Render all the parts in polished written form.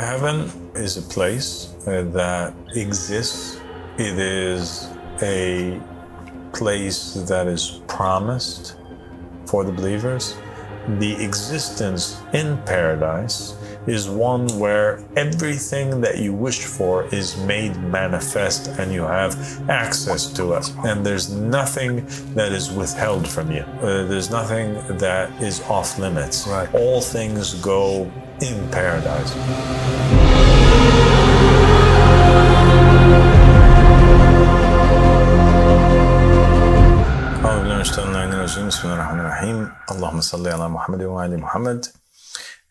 heaven is a place that exists. It is a place that is promised for the believers. The existence in paradise is one where everything that you wish for is made manifest and you have access to it. And there's nothing that is withheld from you. There's nothing that is off limits. Right. All things go in paradise. اللهم صل على محمد وعلى محمد.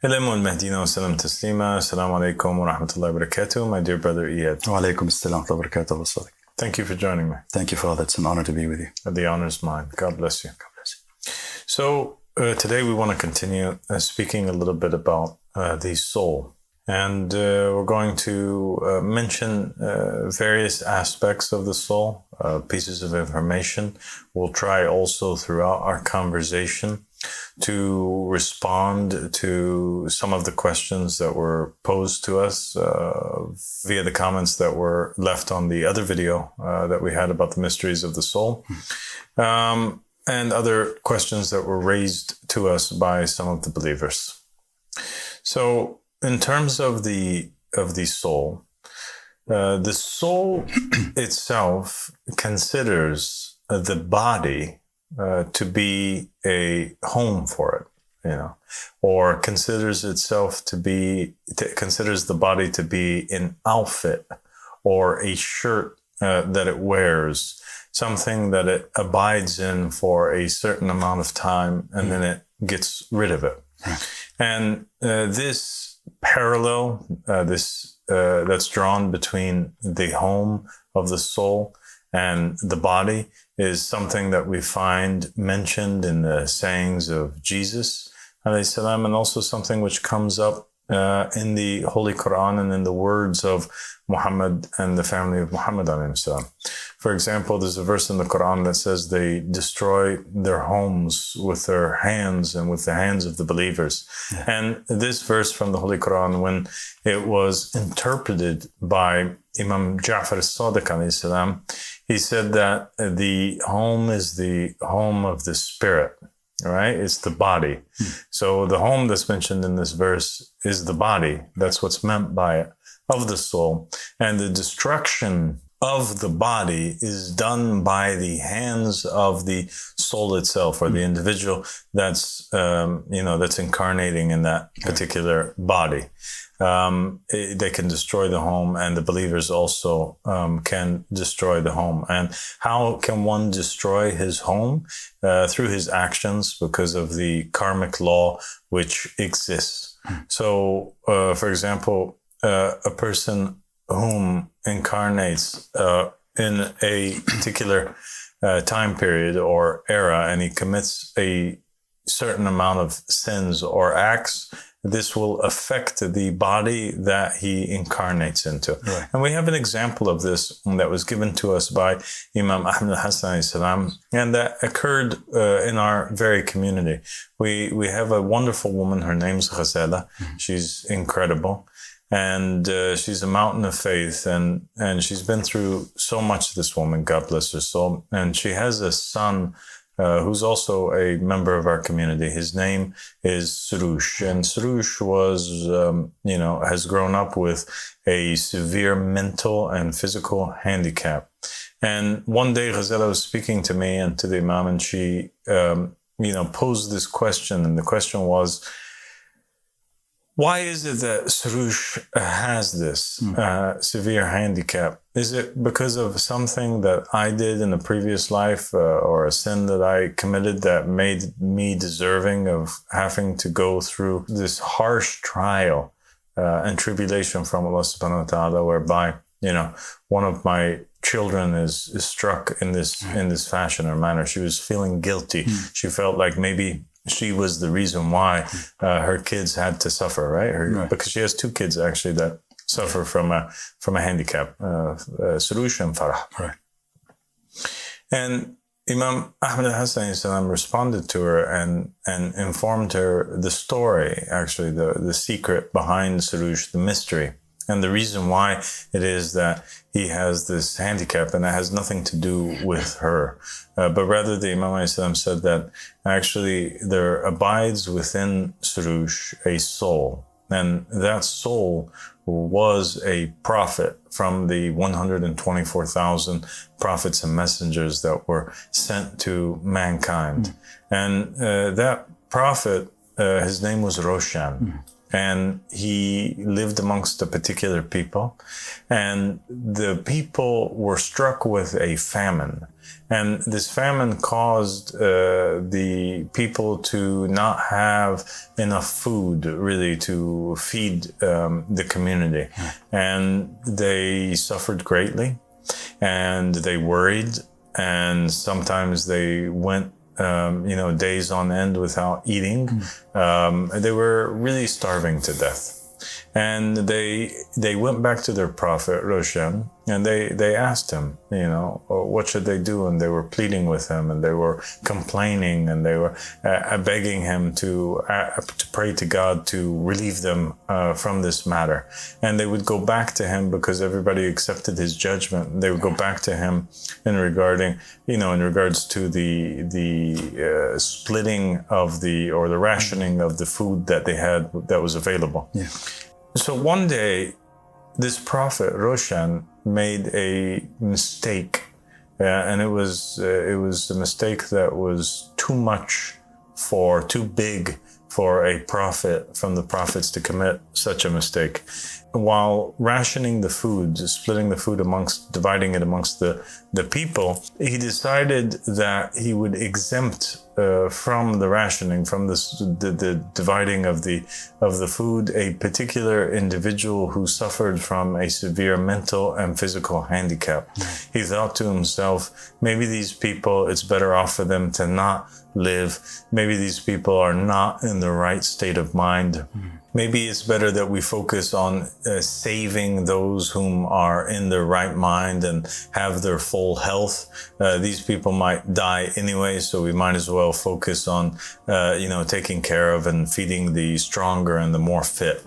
الإمام المهدي وسلم تسليما. السلام عليكم ورحمة الله وبركاته. My dear brother Eyad. وعليكم السلام ورحمة الله وبركاته. Al-Sadiq. Thank you for joining me. Thank you, Father. It's an honor to be with you. The honor is mine. God bless you. God bless you. So today we want to continue speaking a little bit about the soul. And we're going to mention various aspects of the soul, pieces of information. We'll try also throughout our conversation to respond to some of the questions that were posed to us via the comments that were left on the other video that we had about the mysteries of the soul, and other questions that were raised to us by some of the believers. So in terms of the soul itself considers the body to be a home for it, or considers the body to be an outfit or a shirt that it wears, something that it abides in for a certain amount of time and then it gets rid of it. And this parallel, that's drawn between the home of the soul and the body is something that we find mentioned in the sayings of Jesus, alayhi salam, and also something which comes up in the Holy Quran and in the words of Muhammad and the family of Muhammad, alayhi salam. For example, there's a verse in the Quran that says they destroy their homes with their hands and with the hands of the believers. Yeah. And this verse from the Holy Quran, when it was interpreted by Imam Ja'far Al-Sadiq alayhi salam, he said that the home is the home of the spirit, right? It's the body. So the home that's mentioned in this verse is the body. That's what's meant by it, of the soul. And the destruction of the body is done by the hands of the soul itself, or the individual that's, that's incarnating in that particular body. They can destroy the home, and the believers also can destroy the home. And how can one destroy his home? Through his actions, because of the karmic law which exists. So, for example, a person whom incarnates in a particular time period or era, and he commits a certain amount of sins or acts, this will affect the body that he incarnates into. Right. And we have an example of this that was given to us by Imam Ahmad al-Hassan salam, and that occurred in our very community. We have a wonderful woman, her name's Ghazala. She's incredible. And she's a mountain of faith, and she's been through so much, this woman, God bless her soul. And she has a son who's also a member of our community. His name is Surush. And Surush was, has grown up with a severe mental and physical handicap. And one day Ghazala was speaking to me and to the Imam, and she, posed this question. And the question was, why is it that Surush has this severe handicap? Is it because of something that I did in a previous life or a sin that I committed that made me deserving of having to go through this harsh trial and tribulation from Allah subhanahu wa ta'ala, whereby, one of my children is struck in this fashion or manner? She was feeling guilty. She felt like maybe she was the reason why her kids had to suffer, right? Because she has two kids actually that suffer from a handicap, Surush and Farah. Right. And Imam Ahmed al-Hassan responded to her and informed her the story, actually, the secret behind Surush, the mystery. And the reason why it is that he has this handicap, and it has nothing to do with her. But rather, the Imam said that actually there abides within Surush a soul. And that soul was a prophet from the 124,000 prophets and messengers that were sent to mankind. And that prophet, his name was Roshan. And he lived amongst a particular people, and the people were struck with a famine. And this famine caused the people to not have enough food, really, to feed the community. And they suffered greatly, and they worried, and sometimes they went days on end without eating. They were really starving to death. And they went back to their prophet, Roshan, and they asked him, what should they do? And they were pleading with him, and they were complaining, and they were begging him to pray to God to relieve them from this matter. And they would go back to him because everybody accepted his judgment. They would go back to him in regards to the splitting of the rationing of the food that they had that was available. Yeah. So one day, this prophet Roshan made a mistake, and it was a mistake that was too big for a prophet from the prophets to commit such a mistake. While rationing the food, splitting the food dividing it amongst the people, he decided that he would exempt from the rationing, from the dividing of the food, a particular individual who suffered from a severe mental and physical handicap. He thought to himself, maybe these people, it's better off for them to not live. Maybe these people are not in the right state of mind. Maybe it's better that we focus on saving those whom are in their right mind and have their full health. These people might die anyway, so we might as well focus on, taking care of and feeding the stronger and the more fit.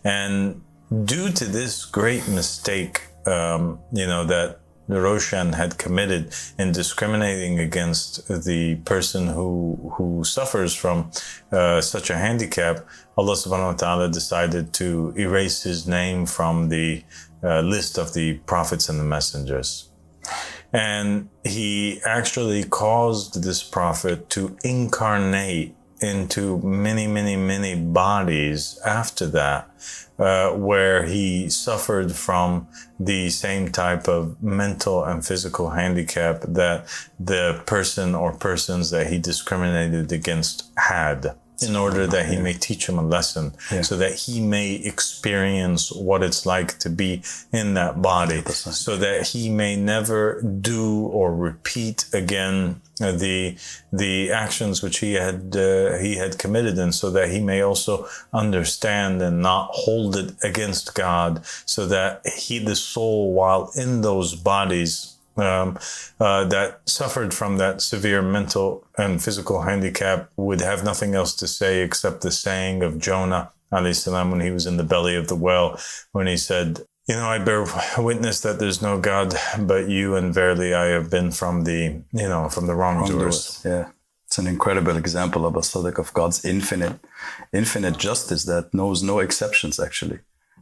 And due to this great mistake, that Roshan had committed in discriminating against the person who suffers from such a handicap, Allah subhanahu wa ta'ala decided to erase his name from the list of the prophets and the messengers. And he actually caused this prophet to incarnate into many, many, many bodies after that, where he suffered from the same type of mental and physical handicap that the person or persons that he discriminated against had, in order that he may teach him a lesson, so that he may experience what it's like to be in that body, so that he may never do or repeat again the actions which he had committed, and so that he may also understand and not hold it against God, so that the soul, while in those bodies, that suffered from that severe mental and physical handicap, would have nothing else to say except the saying of Jonah alayhi salam when he was in the belly of the whale, when he said, I bear witness that there's no God but you, and verily I have been from the wrongdoers. Yeah. It's an incredible example of Al-Sadiq, of God's infinite justice that knows no exceptions, actually.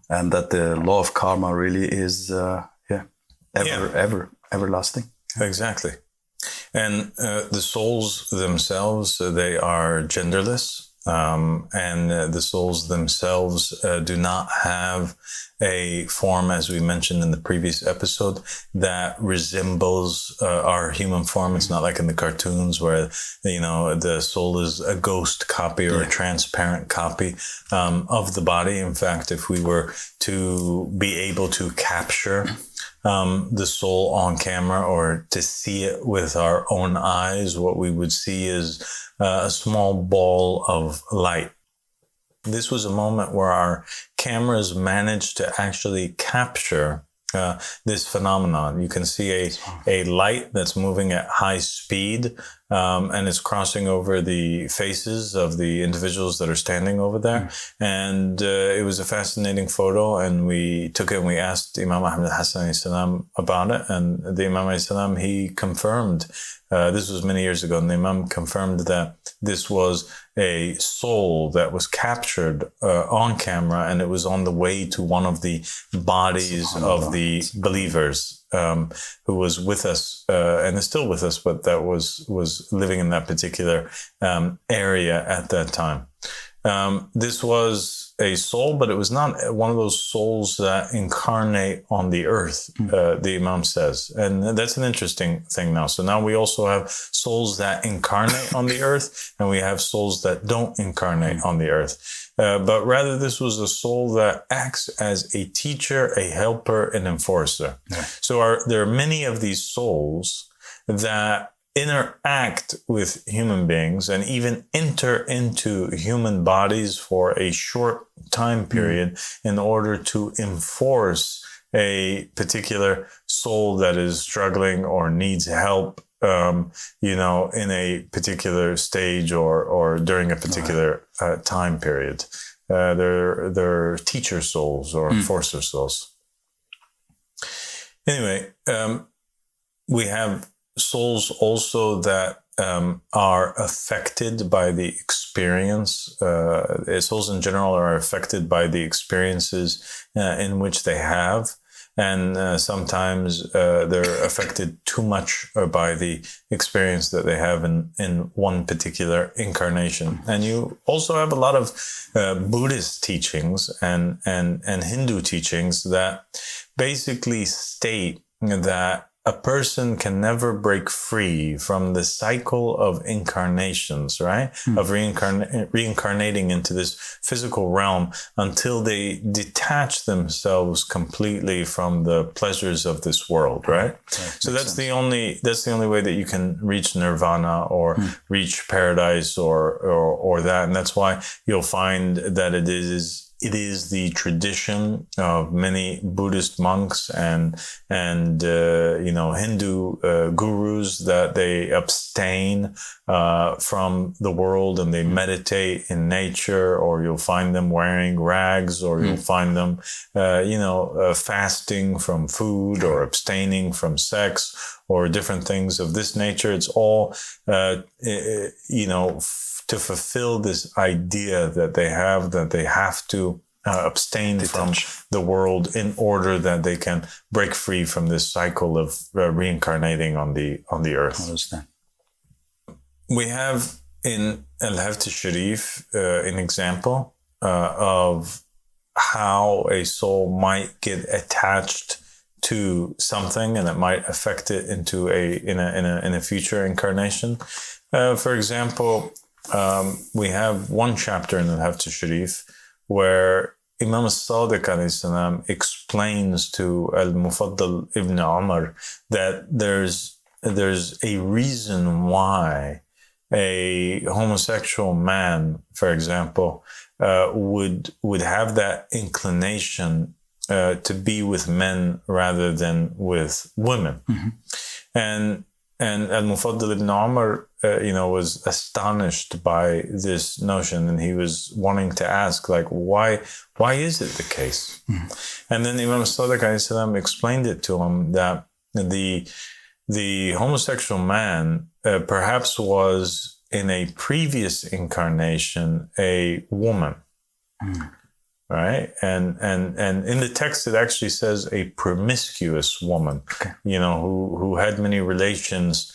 And that the law of karma really is everlasting. Exactly. And the souls themselves, they are genderless. And the souls themselves do not have a form, as we mentioned in the previous episode, that resembles our human form. It's not like in the cartoons where, the soul is a ghost copy or a transparent copy of the body. In fact, if we were to be able to capture the soul on camera, or to see it with our own eyes, what we would see is a small ball of light. This was a moment where our cameras managed to actually capture this phenomenon. You can see a light that's moving at high speed, and it's crossing over the faces of the individuals that are standing over there. And it was a fascinating photo, and we took it and we asked Imam Ahmed Hassan salam about it. And the Imam salam, he confirmed, this was many years ago, and the Imam confirmed that this was a soul that was captured on camera, and it was on the way to one of the bodies of the believers who was with us and is still with us, but that was living in that particular area at that time. This was a soul, but it was not one of those souls that incarnate on the earth, the Imam says. And that's an interesting thing now. So now we also have souls that incarnate on the earth, and we have souls that don't incarnate on the earth. But rather, this was a soul that acts as a teacher, a helper, an enforcer. Yeah. So there are many of these souls that interact with human beings and even enter into human bodies for a short time period in order to enforce a particular soul that is struggling or needs help, in a particular stage or during a particular time period. They're teacher souls or enforcer souls. Anyway, we have souls also that are affected by the experience. Souls in general are affected by the experiences in which they have. And sometimes they're affected too much by the experience that they have in one particular incarnation. And you also have a lot of Buddhist teachings and Hindu teachings that basically state that a person can never break free from the cycle of incarnations, right? Of reincarnating into this physical realm until they detach themselves completely from the pleasures of this world, right? So that's the only way that you can reach nirvana or reach paradise or that. And that's why you'll find that it is the tradition of many Buddhist monks and Hindu gurus that they abstain from the world and they meditate in nature, or you'll find them wearing rags, or you'll find them, fasting from food or abstaining from sex or different things of this nature. It's all, to fulfill this idea that they have to abstain from the world in order that they can break free from this cycle of reincarnating on the earth. I understand. We have in Al-Haft al-Sharif an example of how a soul might get attached to something, and it might affect it into in a future incarnation. For example, we have one chapter in Al-Haft al-Sharif where Imam Al-Sadiq ﷺ explains to Al-Mufaddal ibn Umar that there's a reason why a homosexual man, for example, would have that inclination to be with men rather than with women. And Al-Mufaddal ibn Umar, was astonished by this notion, and he was wanting to ask, why is it the case? And then Imam Al-Sadiq ﷺ explained it to him that the homosexual man perhaps was in a previous incarnation a woman. Right. And in the text, it actually says a promiscuous woman, who had many relations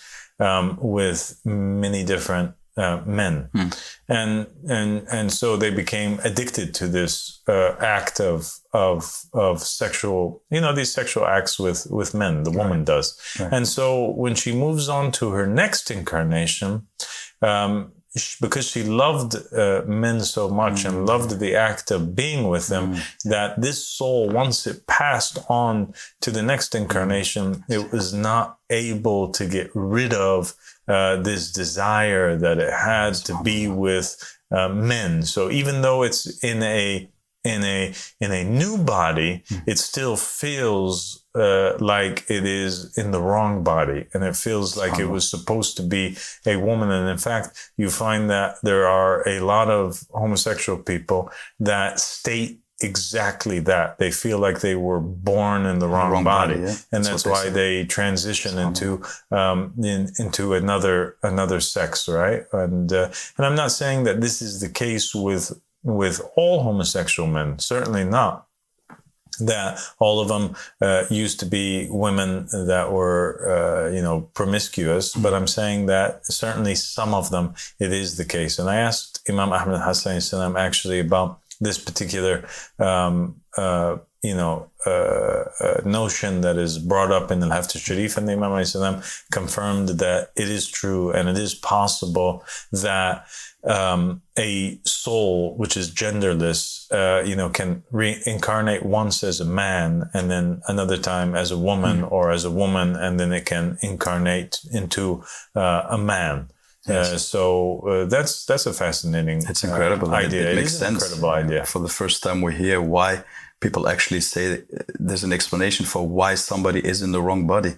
with many different men. And so they became addicted to this act of sexual, these sexual acts with men, the woman does. Right. And so when she moves on to her next incarnation, because she loved men so much and loved the act of being with them, that this soul, once it passed on to the next incarnation, it was not able to get rid of this desire that it had to be with men. So even though it's in a in a new body, it still feels like it is in the wrong body, and it feels like it was supposed to be a woman. And in fact, you find that there are a lot of homosexual people that state exactly that. They feel like they were born in the wrong body. Yeah. And that's why they transition into another sex, right? And I'm not saying that this is the case with all homosexual men. Certainly not. That all of them used to be women that were, promiscuous. But I'm saying that certainly some of them, it is the case. And I asked Imam Ahmad Hassan Salam actually about this particular, notion that is brought up in Al-Haftar Sharif, and the Imam Salam confirmed that it is true and it is possible that a soul which is genderless, can reincarnate once as a man and then another time as a woman, or as a woman, and then it can incarnate into a man. Yes. That's a fascinating It's incredible idea. It makes sense. An incredible idea. For the first time we hear why people actually say there's an explanation for why somebody is in the wrong body.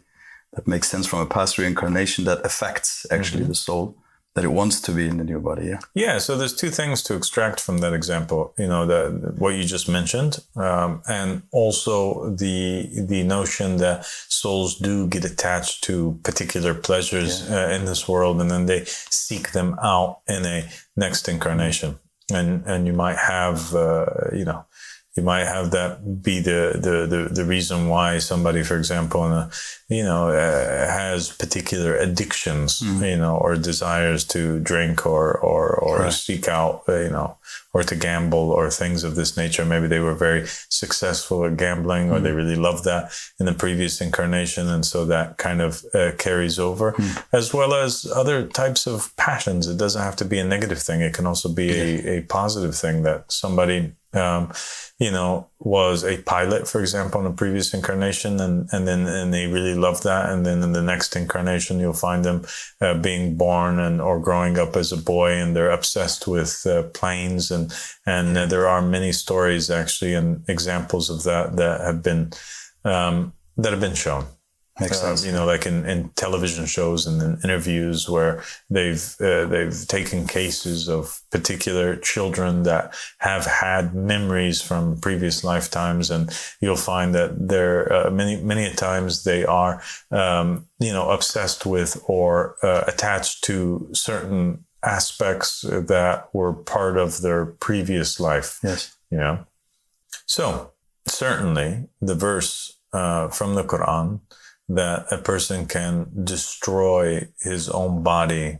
That makes sense from a past reincarnation that affects actually the soul, that it wants to be in the new body. Yeah. Yeah. So there's two things to extract from that example. What you just mentioned, and also the notion that souls do get attached to particular pleasures in this world, and then they seek them out in a next incarnation. And you might have, you might have that be the reason why somebody, for example, has particular addictions, or desires to drink or seek out, or to gamble or things of this nature. Maybe they were very successful at gambling, or they really loved that in the previous incarnation. And so that kind of carries over, as well as other types of passions. It doesn't have to be a negative thing. It can also be a positive thing, that somebody was a pilot, for example, in a previous incarnation, and they really love that. And then in the next incarnation, you'll find them being born or growing up as a boy, and they're obsessed with planes. And there are many stories actually and examples of that have been shown. Makes sense. Like in television shows and in interviews where they've taken cases of particular children that have had memories from previous lifetimes, and you'll find that they're many times they are obsessed with or attached to certain aspects that were part of their previous life. Yes. So certainly the verse from the Quran that a person can destroy his own body,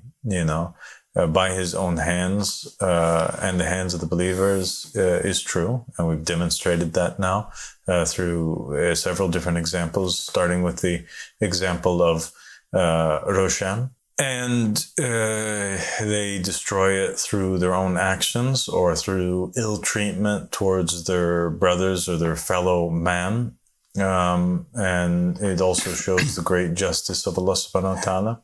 by his own hands and the hands of the believers is true. And we've demonstrated that now through several different examples, starting with the example of Roshan. And they destroy it through their own actions or through ill treatment towards their brothers or their fellow man. And it also shows the great justice of Allah subhanahu wa ta'ala.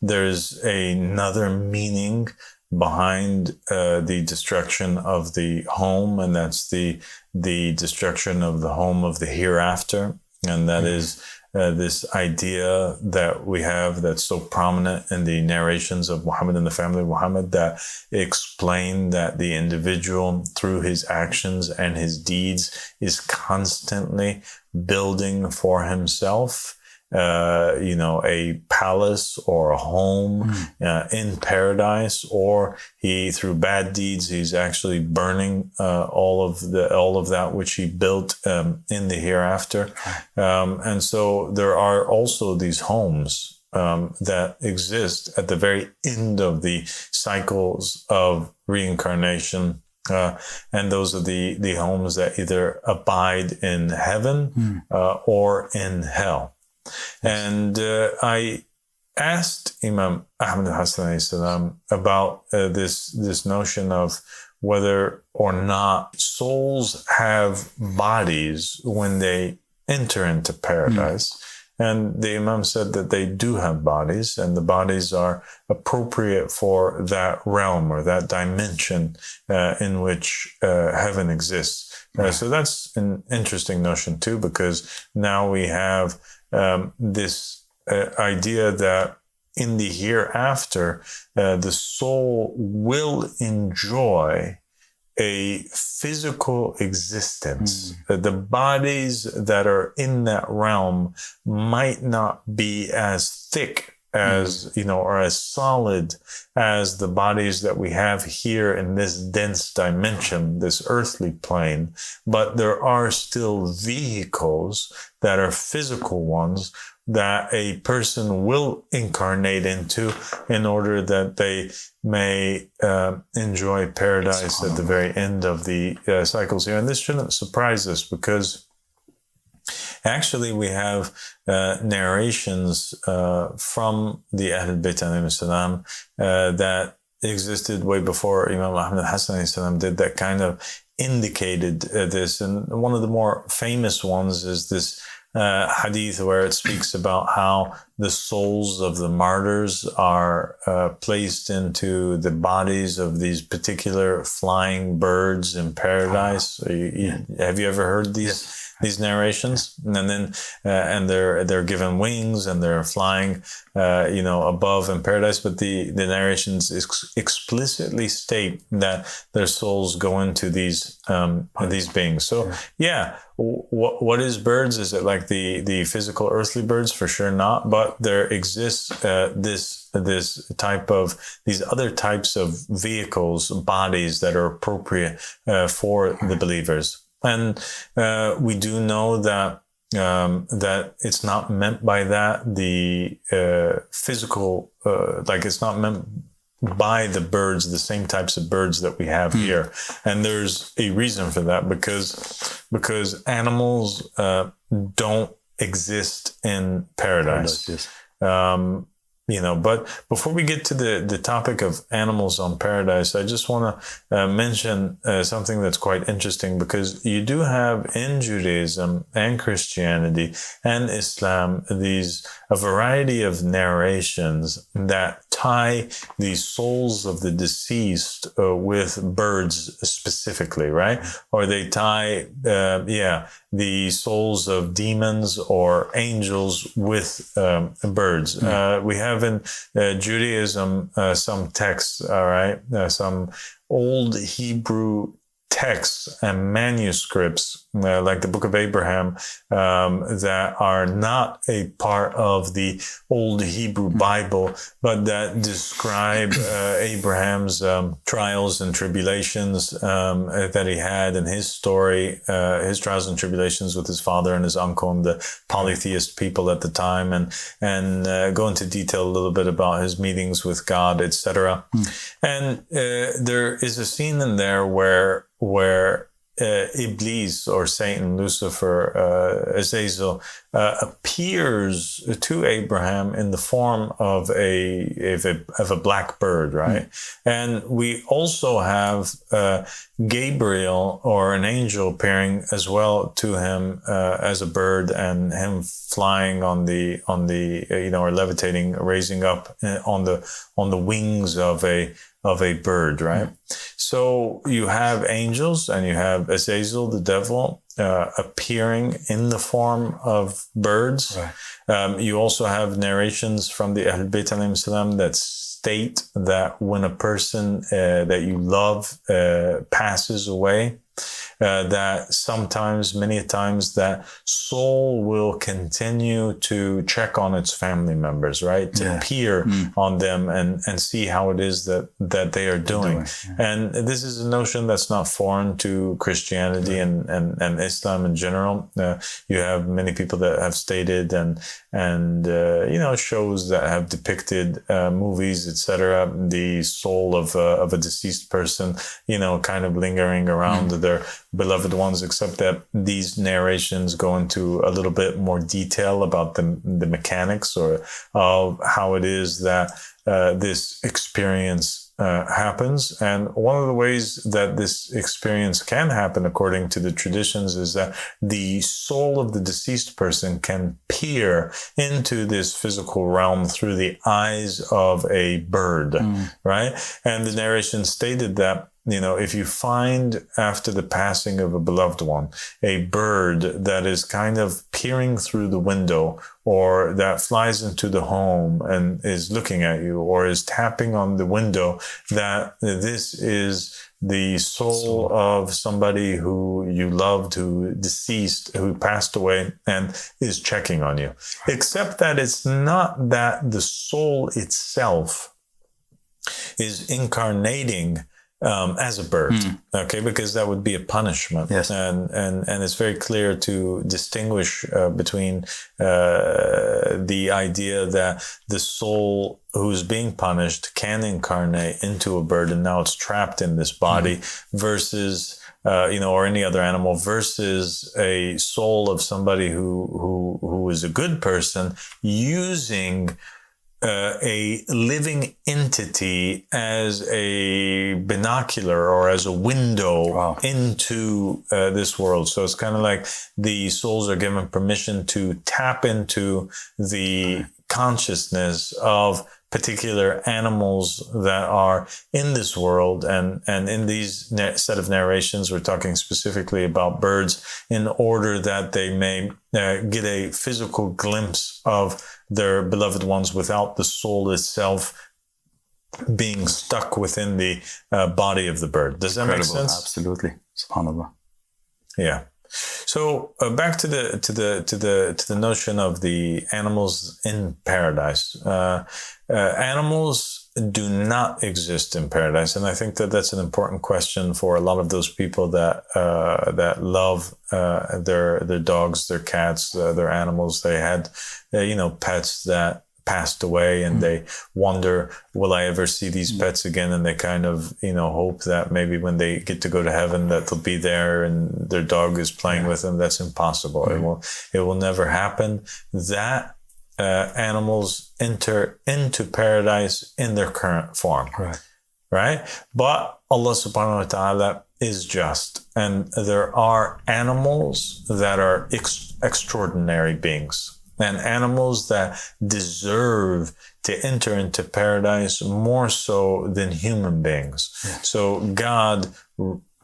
There's another meaning behind the destruction of the home, and that's the destruction of the home of the hereafter. And that is this idea that we have that's so prominent in the narrations of Muhammad and the family of Muhammad, that explain that the individual, through his actions and his deeds, is constantly building for himself a palace or a home in paradise, or he, through bad deeds, he's actually burning all of that which he built in the hereafter. And so there are also these homes that exist at the very end of the cycles of reincarnation. And those are the homes that either abide in heaven or in hell. And I asked Imam Ahmad Hassan salam about this notion of whether or not souls have bodies when they enter into paradise. And the Imam said that they do have bodies, and the bodies are appropriate for that realm or that dimension in which heaven exists. So that's an interesting notion too, because now we have this idea that in the hereafter, the soul will enjoy a physical existence. The bodies that are in that realm might not be as thick as, or as solid as the bodies that we have here in this dense dimension, this earthly plane. But there are still vehicles that are physical ones that a person will incarnate into in order that they may enjoy paradise at the very end of the cycles here. And this shouldn't surprise us, because actually we have narrations from the Ahl al-Bayt alayhim salam that existed way before Imam Ahmad al-Hassan alayhi salam did, that kind of indicated this. And one of the more famous ones is this hadith where it speaks about how the souls of the martyrs are placed into the bodies of these particular flying birds in paradise. Have you ever heard these narrations? And then and they're given wings and they're flying above in paradise, but the narrations explicitly state that their souls go into these beings. So what is birds? Is it like the physical earthly birds? For sure not, but there exists these other types of vehicles, bodies that are appropriate for the believers. And we do know that it's not meant by that the physical, it's not meant by the birds, the same types of birds that we have here. And there's a reason for that, because animals don't exist in paradise. Yes. But before we get to the topic of animals on paradise, I just want to mention something that's quite interesting, because you do have in Judaism and Christianity and Islam a variety of narrations that tie the souls of the deceased with birds specifically, right? Or they tie, the souls of demons or angels with birds. We have in Judaism some texts, all right, some old Hebrew texts and manuscripts, like the Book of Abraham, that are not a part of the old Hebrew Bible, but that describe Abraham's trials and tribulations that he had in his story, his trials and tribulations with his father and his uncle and the polytheist people at the time, and go into detail a little bit about his meetings with God, etc. And there is a scene in there where Iblis, or Satan, Lucifer, Azazel, appears to Abraham in the form of a black bird, right? And we also have Gabriel, or an angel, appearing as well to him as a bird, and him flying on the or levitating, raising up on the wings of a bird, right? So you have angels, and you have Azazel, the devil, appearing in the form of birds. Right. You also have narrations from the Ahl al-Bayt alayhim salam that state that when a person that you love passes away, that sometimes, many times, that soul will continue to check on its family members, right? To peer on them and see how it is that they are doing. And this is a notion that's not foreign to Christianity and Islam in general. You have many people that have stated and shows that have depicted movies, etc., the soul of a deceased person, kind of lingering around their beloved ones, except that these narrations go into a little bit more detail about the mechanics or of how it is that this experience happens. And one of the ways that this experience can happen, according to the traditions, is that the soul of the deceased person can peer into this physical realm through the eyes of a bird, right? And the narration stated that, if you find after the passing of a beloved one, a bird that is kind of peering through the window, or that flies into the home and is looking at you, or is tapping on the window, that this is the soul of somebody who you loved, who deceased, who passed away, and is checking on you. Except that it's not that the soul itself is incarnating as a bird, okay, because that would be a punishment. Yes. And it's very clear to distinguish between the idea that the soul who's being punished can incarnate into a bird, and now it's trapped in this body, versus or any other animal, versus a soul of somebody who is a good person using a living entity as a binocular or as a window into this world. So it's kind of like the souls are given permission to tap into the consciousness of particular animals that are in this world. And in these set of narrations, we're talking specifically about birds, in order that they may get a physical glimpse of their beloved ones without the soul itself being stuck within the body of the bird. Does that make sense? Absolutely. SubhanAllah. Yeah. So back to the notion of the animals in paradise. Animals do not exist in paradise, and I think that that's an important question for a lot of those people that love their dogs, their cats, their animals. They had pets that passed away, and they wonder, will I ever see these pets again? And they kind of hope that maybe when they get to go to heaven that they'll be there and their dog is playing with them. That's impossible. It will never happen. That animals enter into paradise in their current form, right? But Allah subhanahu wa ta'ala is just, and there are animals that are extraordinary beings, and animals that deserve to enter into paradise more so than human beings. So God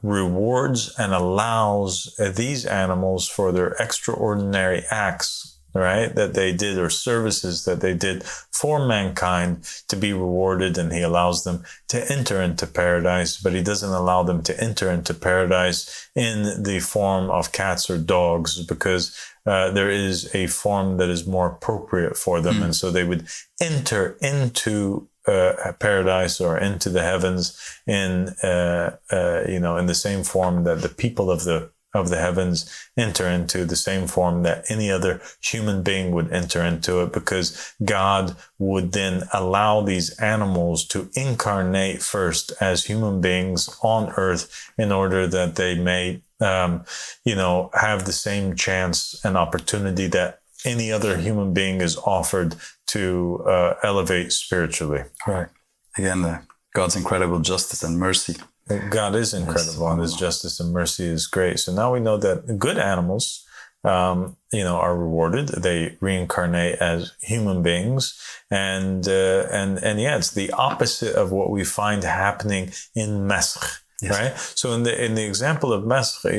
rewards and allows these animals for their extraordinary acts, right, that they did, or services that they did for mankind, to be rewarded, and he allows them to enter into paradise, but he doesn't allow them to enter into paradise in the form of cats or dogs, because there is a form that is more appropriate for them. And so they would enter into paradise or into the heavens in the same form that the people of the heavens enter into, the same form that any other human being would enter into it, because God would then allow these animals to incarnate first as human beings on earth, in order that they may have the same chance and opportunity that any other human being is offered to elevate spiritually. Right. Again, God's incredible justice and mercy. God is incredible, and his justice and mercy is great. So now we know that good animals, are rewarded. They reincarnate as human beings, and it's the opposite of what we find happening in Masakh. Yes. Right. So in the example of Masakh,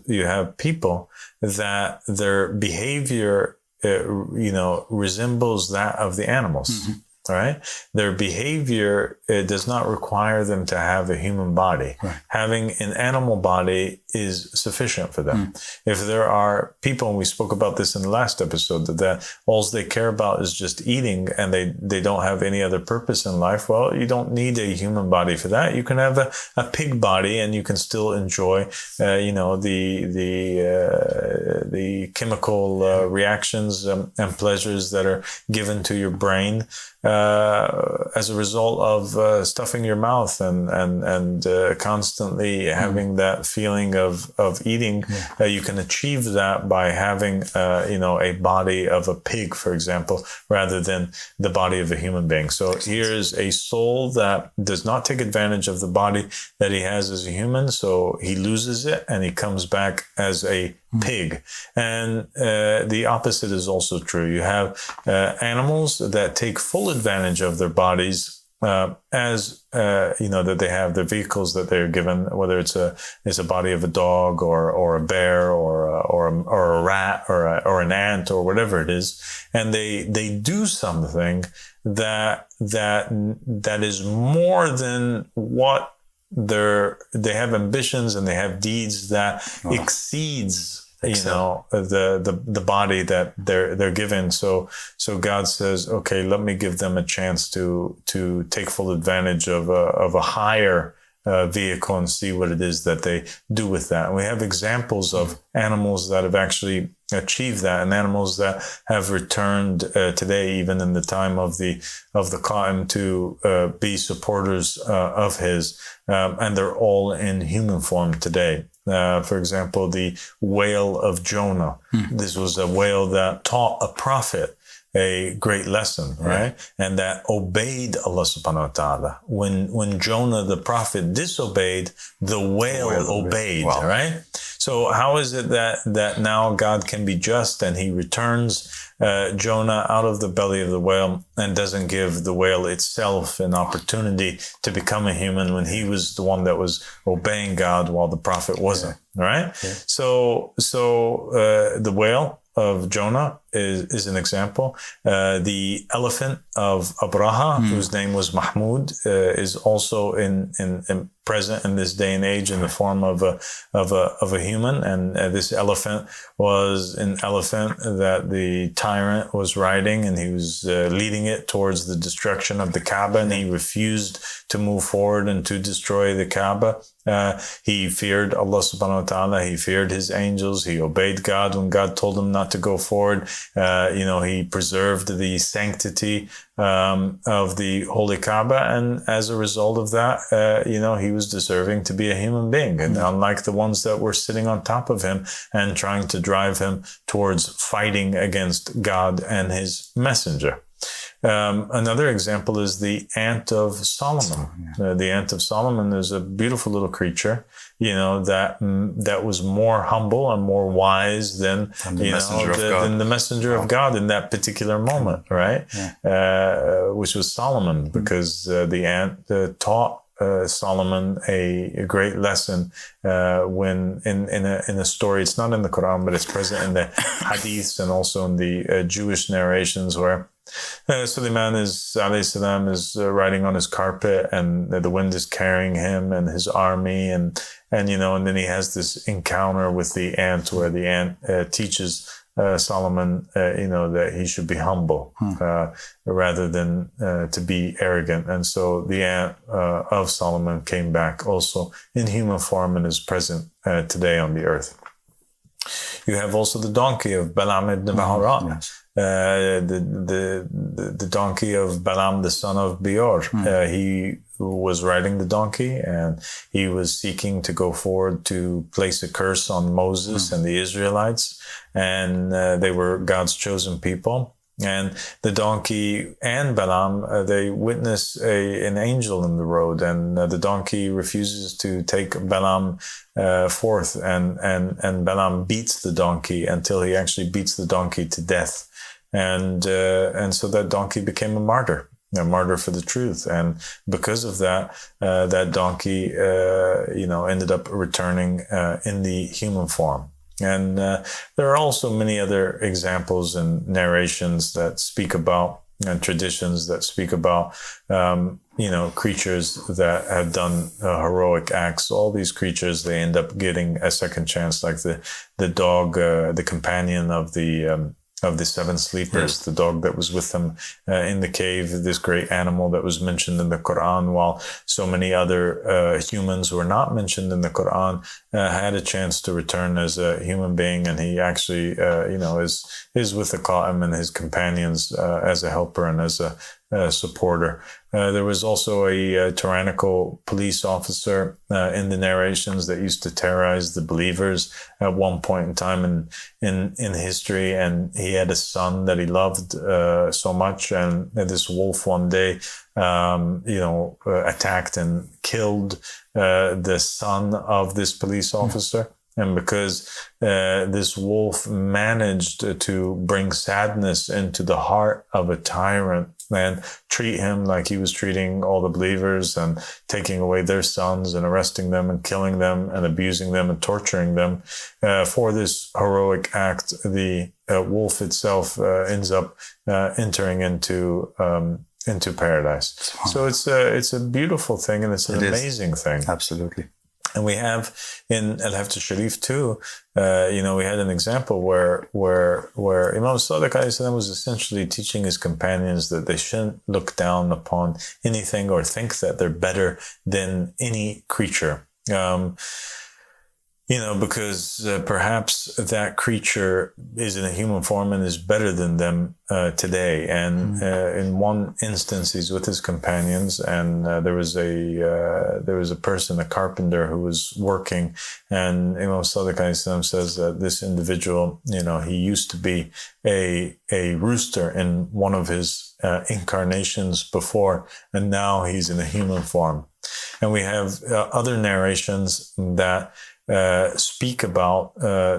you have people that their behavior, resembles that of the animals. Right? Their behavior does not require them to have a human body. Having an animal body is sufficient for them. If there are people, and we spoke about this in the last episode, that all they care about is just eating, and they don't have any other purpose in life, well, you don't need a human body for that. You can have a pig body, and you can still enjoy, the chemical reactions and pleasures that are given to your brain. as a result of stuffing your mouth and constantly having that feeling of eating. You can achieve that by having a body of a pig, for example, rather than the body of a human being. So here's a soul that does not take advantage of the body that he has as a human, so he loses it and he comes back as a pig. And the opposite is also true. You have animals that take full advantage of their bodies as that they have their vehicles that they're given, whether it's a body of a dog or a bear or a rat or an ant or whatever it is, and they do something that is more than what they have ambitions and they have deeds that exceeds the body that they're given. So God says, okay, let me give them a chance to take full advantage of a higher vehicle and see what it is that they do with that. And we have examples of animals that have actually achieved that, and animals that have returned today, even in the time of the Qaim, to be supporters of his, and they're all in human form today. For example, the whale of Jonah. This was a whale that taught a prophet a great lesson, right? And that obeyed Allah subhanahu wa ta'ala. When Jonah the prophet disobeyed, the whale obeyed, right? So how is it that now God can be just and he returns Jonah out of the belly of the whale and doesn't give the whale itself an opportunity to become a human when he was the one that was obeying God while the prophet wasn't, right? So the whale of Jonah is an example. The elephant of Abraha, whose name was Mahmud, is also in present in this day and age in the form of a human. And this elephant was an elephant that the tyrant was riding, and he was leading it towards the destruction of the Kaaba, and he refused to move forward and to destroy the Kaaba. He feared Allah subhanahu wa ta'ala. He feared his angels. He obeyed God when God told him not to go forward. He preserved the sanctity of the Holy Kaaba, and as a result of that, he was deserving to be a human being, and unlike the ones that were sitting on top of him and trying to drive him towards fighting against God and his messenger. Another example is the ant of Solomon. The ant of Solomon is a beautiful little creature, that was more humble and more wise than the messenger of God in that particular moment, right? Which was Solomon, because the ant taught Solomon a great lesson when in a story. It's not in the Quran, but it's present in the hadiths and also in the Jewish narrations, where Sulaiman is riding on his carpet, and the wind is carrying him and his army, and then he has this encounter with the ant, where the ant teaches Solomon, that he should be humble rather than to be arrogant. And so the ant of Solomon came back also in human form and is present today on the earth. You have also the donkey of Balaam ibn Ba'ura. The donkey of Balaam, the son of Beor. He was riding the donkey, and he was seeking to go forward to place a curse on Moses and the Israelites, and they were God's chosen people. And the donkey and Balaam, they witness an angel in the road, and the donkey refuses to take Balaam forth, and Balaam beats the donkey until he actually beats the donkey to death. And so that donkey became a martyr for the truth. And because of that, that donkey, ended up returning in the human form. And there are also many other examples and narrations that speak about, and traditions that speak about, creatures that have done heroic acts. All these creatures, they end up getting a second chance, like the dog, the companion of the seven sleepers, the dog that was with them in the cave, this great animal that was mentioned in the Quran, while so many other humans who are not mentioned in the Quran had a chance to return as a human being. And he actually, is with the Qaim and his companions as a helper and as supporter. There was also a tyrannical police officer in the narrations that used to terrorize the believers at one point in time in history, and he had a son that he loved so much, and this wolf one day attacked and killed the son of this police officer. And because this wolf managed to bring sadness into the heart of a tyrant and treat him like he was treating all the believers, and taking away their sons and arresting them and killing them and abusing them and torturing them, for this heroic act, the wolf itself ends up entering into paradise. So it's a beautiful thing, and it's an amazing thing. Absolutely. And we have in Al-Hereafter Sharif too, we had an example where Imam Al-Sadiq was essentially teaching his companions that they shouldn't look down upon anything or think that they're better than any creature. Because perhaps that creature is in a human form and is better than them today. And in one instance, he's with his companions, and there was a person, a carpenter, who was working, and Imam Sadiq says that this individual, he used to be a rooster in one of his incarnations before, and now he's in a human form. And we have other narrations that speak about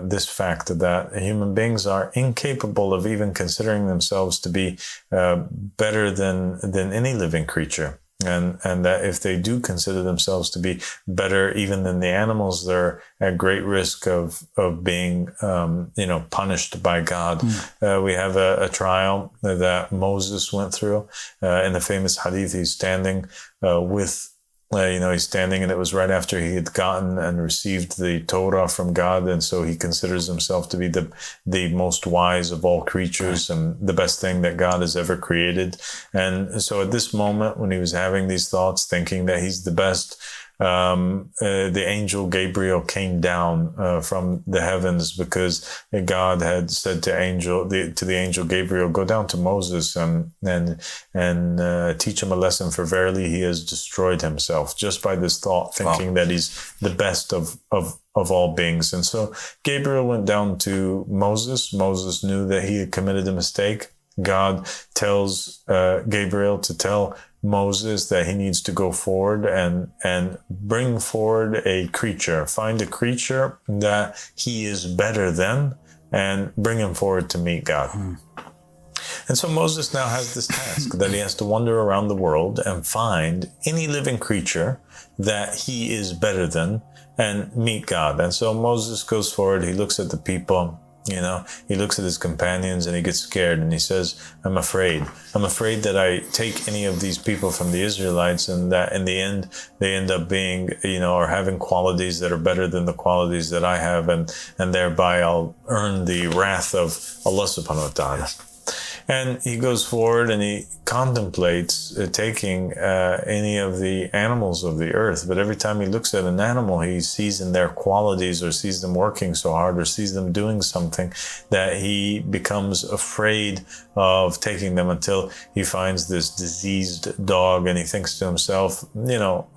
this fact that human beings are incapable of even considering themselves to be better than any living creature. And that if they do consider themselves to be better even than the animals, they're at great risk of being, punished by God. We have a trial that Moses went through in the famous hadith. He's standing he's standing, and it was right after he had gotten and received the Torah from God, and so he considers himself to be the most wise of all creatures and the best thing that God has ever created. And so at this moment, when he was having these thoughts, thinking that he's the best, the angel Gabriel came down from the heavens, because God had said to the angel Gabriel, go down to Moses and teach him a lesson, for verily he has destroyed himself, just by this thought, thinking that he's the best of all beings. And so Gabriel went down to Moses. Moses knew that he had committed a mistake. God tells Gabriel to tell Moses that he needs to go forward and bring forward a creature, find a creature that he is better than, and bring him forward to meet God. And so Moses now has this task that he has to wander around the world and find any living creature that he is better than and meet God. And so Moses goes forward, he looks at the people, he looks at his companions, and he gets scared, and he says, I'm afraid that I take any of these people from the Israelites, and that in the end, they end up being, or having qualities that are better than the qualities that I have, and thereby I'll earn the wrath of Allah subhanahu wa ta'ala. And he goes forward and he contemplates taking any of the animals of the earth. But every time he looks at an animal, he sees in their qualities, or sees them working so hard, or sees them doing something, that he becomes afraid of taking them, until he finds this diseased dog, and he thinks to himself,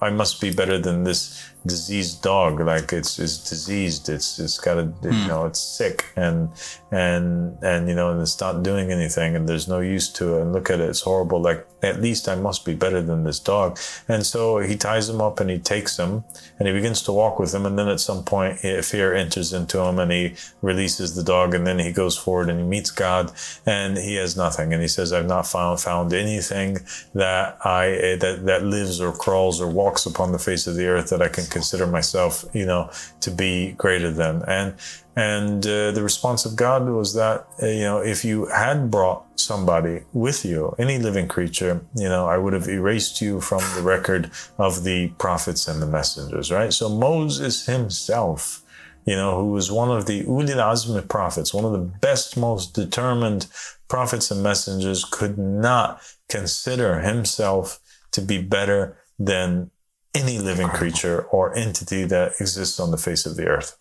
I must be better than this diseased dog. Like it's diseased, it's got a it's sick, and it's not doing anything, and there's no use to it, and look at it, it's horrible. Like, at least I must be better than this dog. And so he ties him up and he takes him and he begins to walk with him, and then at some point fear enters into him and he releases the dog, and then he goes forward and he meets God, and he has nothing, and he says, I've not found anything that that lives or crawls or walks upon the face of the earth that I can consider myself to be greater than. And the response of God was that, if you had brought somebody with you, any living creature, I would have erased you from the record of the prophets and the messengers, right? So Moses himself, who was one of the Ulil Azmi prophets, one of the best, most determined prophets and messengers, could not consider himself to be better than any living creature or entity that exists on the face of the earth.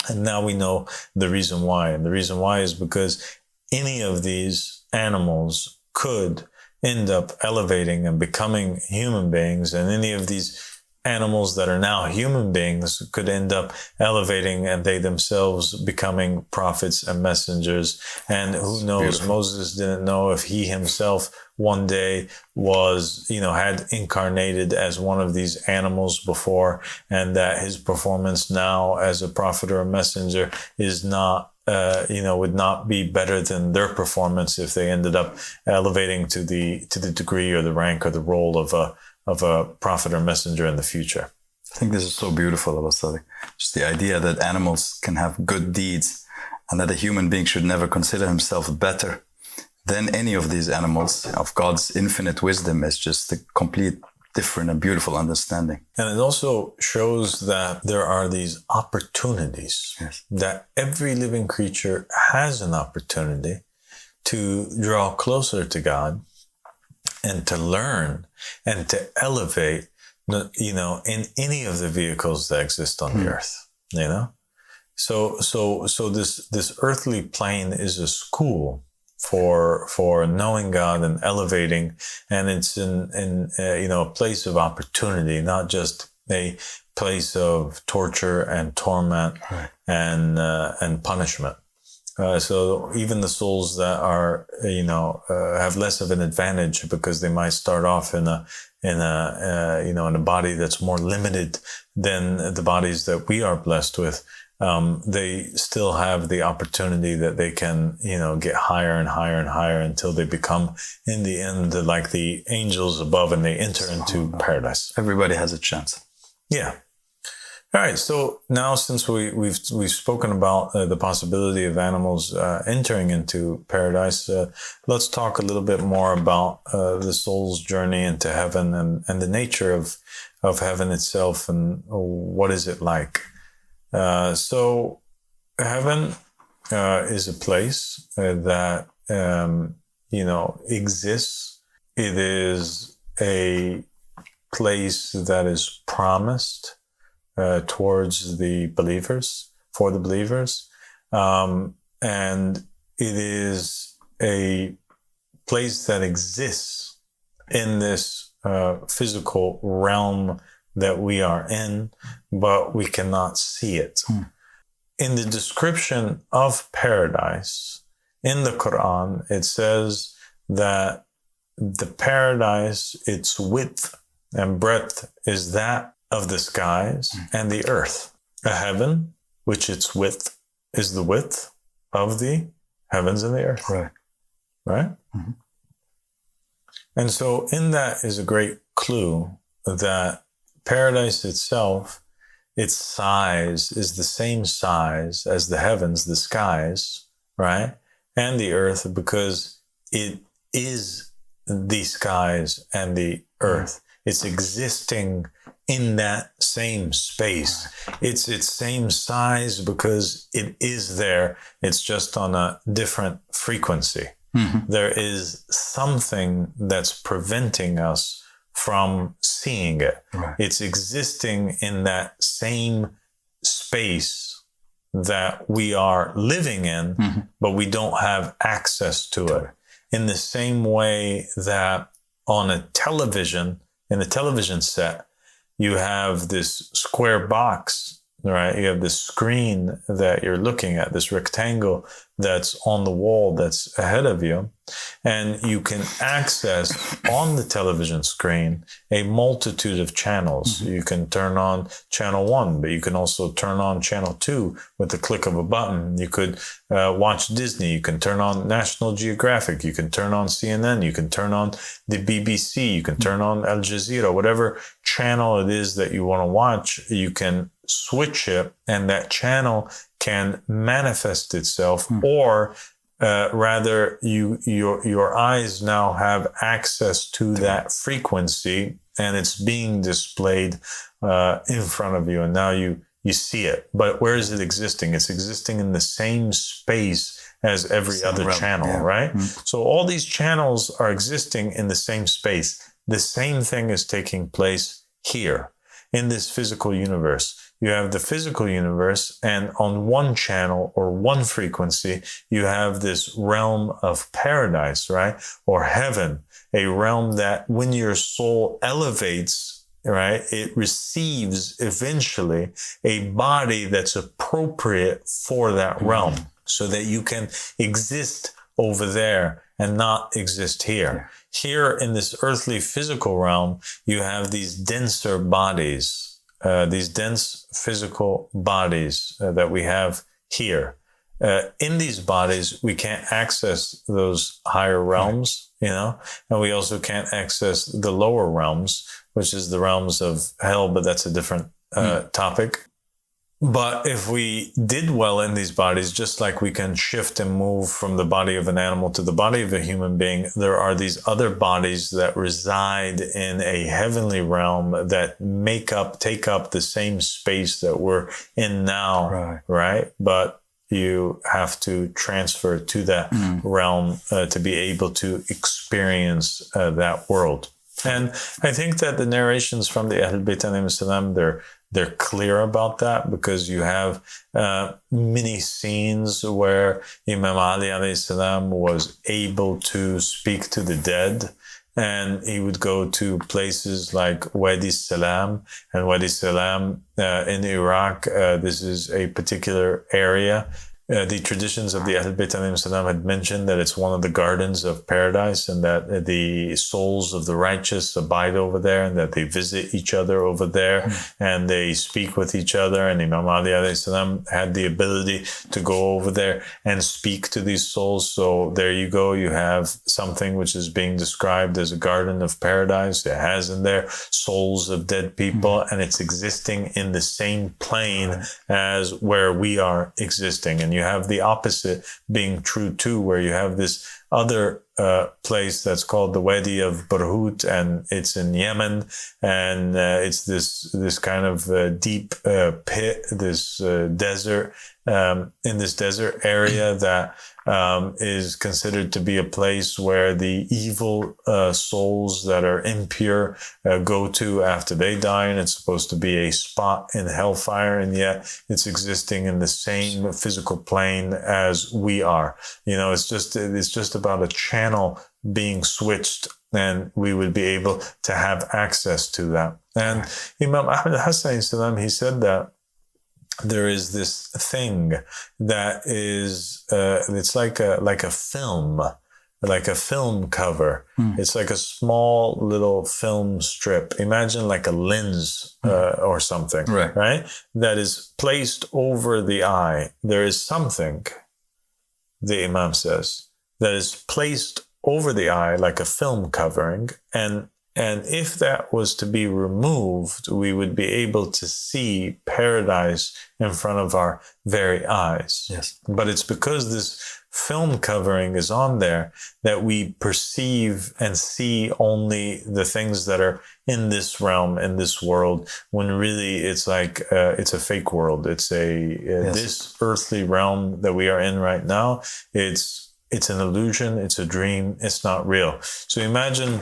And now we know the reason why. And the reason why is because any of these animals could, end up elevating and becoming human beings, and any of these animals that are now human beings could end up elevating and they themselves becoming prophets and messengers. And who knows, beautiful. Moses didn't know if he himself one day was, had incarnated as one of these animals before, and that his performance now as a prophet or a messenger is not, would not be better than their performance if they ended up elevating to the degree or the rank or the role of a prophet or messenger in the future. I think this is so beautiful, Al-Sadiq. Just the idea that animals can have good deeds and that a human being should never consider himself better than any of these animals of God's infinite wisdom is just a complete different and beautiful understanding. And it also shows that there are these opportunities, yes, that every living creature has an opportunity to draw closer to God and to learn and to elevate, in any of the vehicles that exist on the earth, So this earthly plane is a school for knowing God and elevating, and it's in a place of opportunity, not just a place of torture and torment, right, and punishment. So even the souls that are, have less of an advantage because they might start off in a body that's more limited than the bodies that we are blessed with, they still have the opportunity that they can, get higher and higher and higher until they become, in the end, like the angels above, and they enter into paradise. Everybody has a chance. Yeah. All right. So now, since we've spoken about the possibility of animals entering into paradise, let's talk a little bit more about the soul's journey into heaven and the nature of heaven itself, and what is it like. So heaven is a place that exists. It is a place that is promised towards the believers, for the believers. And it is a place that exists in this physical realm that we are in, but we cannot see it. In the description of paradise in the Quran, it says that the paradise, its width and breadth is that of the skies and the earth. A heaven, which its width is the width of the heavens and the earth. Right. Right? Mm-hmm. And so in that is a great clue that paradise itself, its size is the same size as the heavens, the skies, right? And the earth, because it is the skies and the earth. It's existing in that same space. It's its same size because it is there. It's just on a different frequency. Mm-hmm. There is something that's preventing us from seeing it. Right. It's existing in that same space that we are living in, mm-hmm, but we don't have access to it. In the same way that on a television, in a television set, you have this square box, right? You have this screen that you're looking at, this rectangle that's on the wall that's ahead of you. And you can access on the television screen a multitude of channels. Mm-hmm. You can turn on channel 1, but you can also turn on channel 2 with the click of a button. You could watch Disney. You can turn on National Geographic. You can turn on CNN. You can turn on the BBC. You can turn on Al Jazeera. Whatever channel it is that you want to watch, you can switch it, and that channel can manifest itself, or rather, your eyes now have access to that frequency, and it's being displayed in front of you, and now you see it. But where is it existing? It's existing in the same space as every other channel, yeah, right? Mm-hmm. So all these channels are existing in the same space. The same thing is taking place here in this physical universe. you have the physical universe, and on one channel or one frequency, you have this realm of paradise, right? Or heaven, a realm that when your soul elevates, right, it receives eventually a body that's appropriate for that realm, so that you can exist over there and not exist here. Here in this earthly physical realm, you have these denser bodies, these dense physical bodies that we have here. In these bodies, we can't access those higher realms, you know, and we also can't access the lower realms, which is the realms of hell, but that's a different topic. But if we did well in these bodies, just like we can shift and move from the body of an animal to the body of a human being, there are these other bodies that reside in a heavenly realm that take up the same space that we're in now, right? But you have to transfer to that realm to be able to experience that world. And I think that the narrations from the Ahl Bayt alayhim salam, they're clear about that, because you have many scenes where Imam Ali alayhi salam was able to speak to the dead, and he would go to places like Wadi Salam, and Wadi Salam in Iraq. This is a particular area. The traditions of the Ahl Bayt alayhim salam had mentioned that it's one of the gardens of paradise, and that the souls of the righteous abide over there, and that they visit each other over there, and they speak with each other. And Imam Ali alayhi salam had the ability to go over there and speak to these souls. So there you go. You have something which is being described as a garden of paradise. It has in there souls of dead people, and it's existing in the same plane as where we are existing. And you have the opposite being true too, where you have this other place that's called the Wadi of Barhut, and it's in Yemen, and it's this kind of deep pit, this desert, in this desert area that is considered to be a place where the evil souls that are impure go to after they die, and it's supposed to be a spot in hellfire, and yet it's existing in the same physical plane as we are. You know, it's just about a channel being switched, and we would be able to have access to that. And Imam Ahmad Hassan salam, he said that there is this thing that is it's like a film, like a film cover. It's like a small little film strip. Imagine like a lens or something, right? That is placed over the eye. There is something, the Imam says, that is placed over the eye like a film covering, and if that was to be removed, we would be able to see paradise in front of our very eyes. Yes. But it's because this film covering is on there that we perceive and see only the things that are in this realm, in this world, when really it's like it's a fake world. It's this earthly realm that we are in right now. It's an illusion. It's a dream. It's not real. So imagine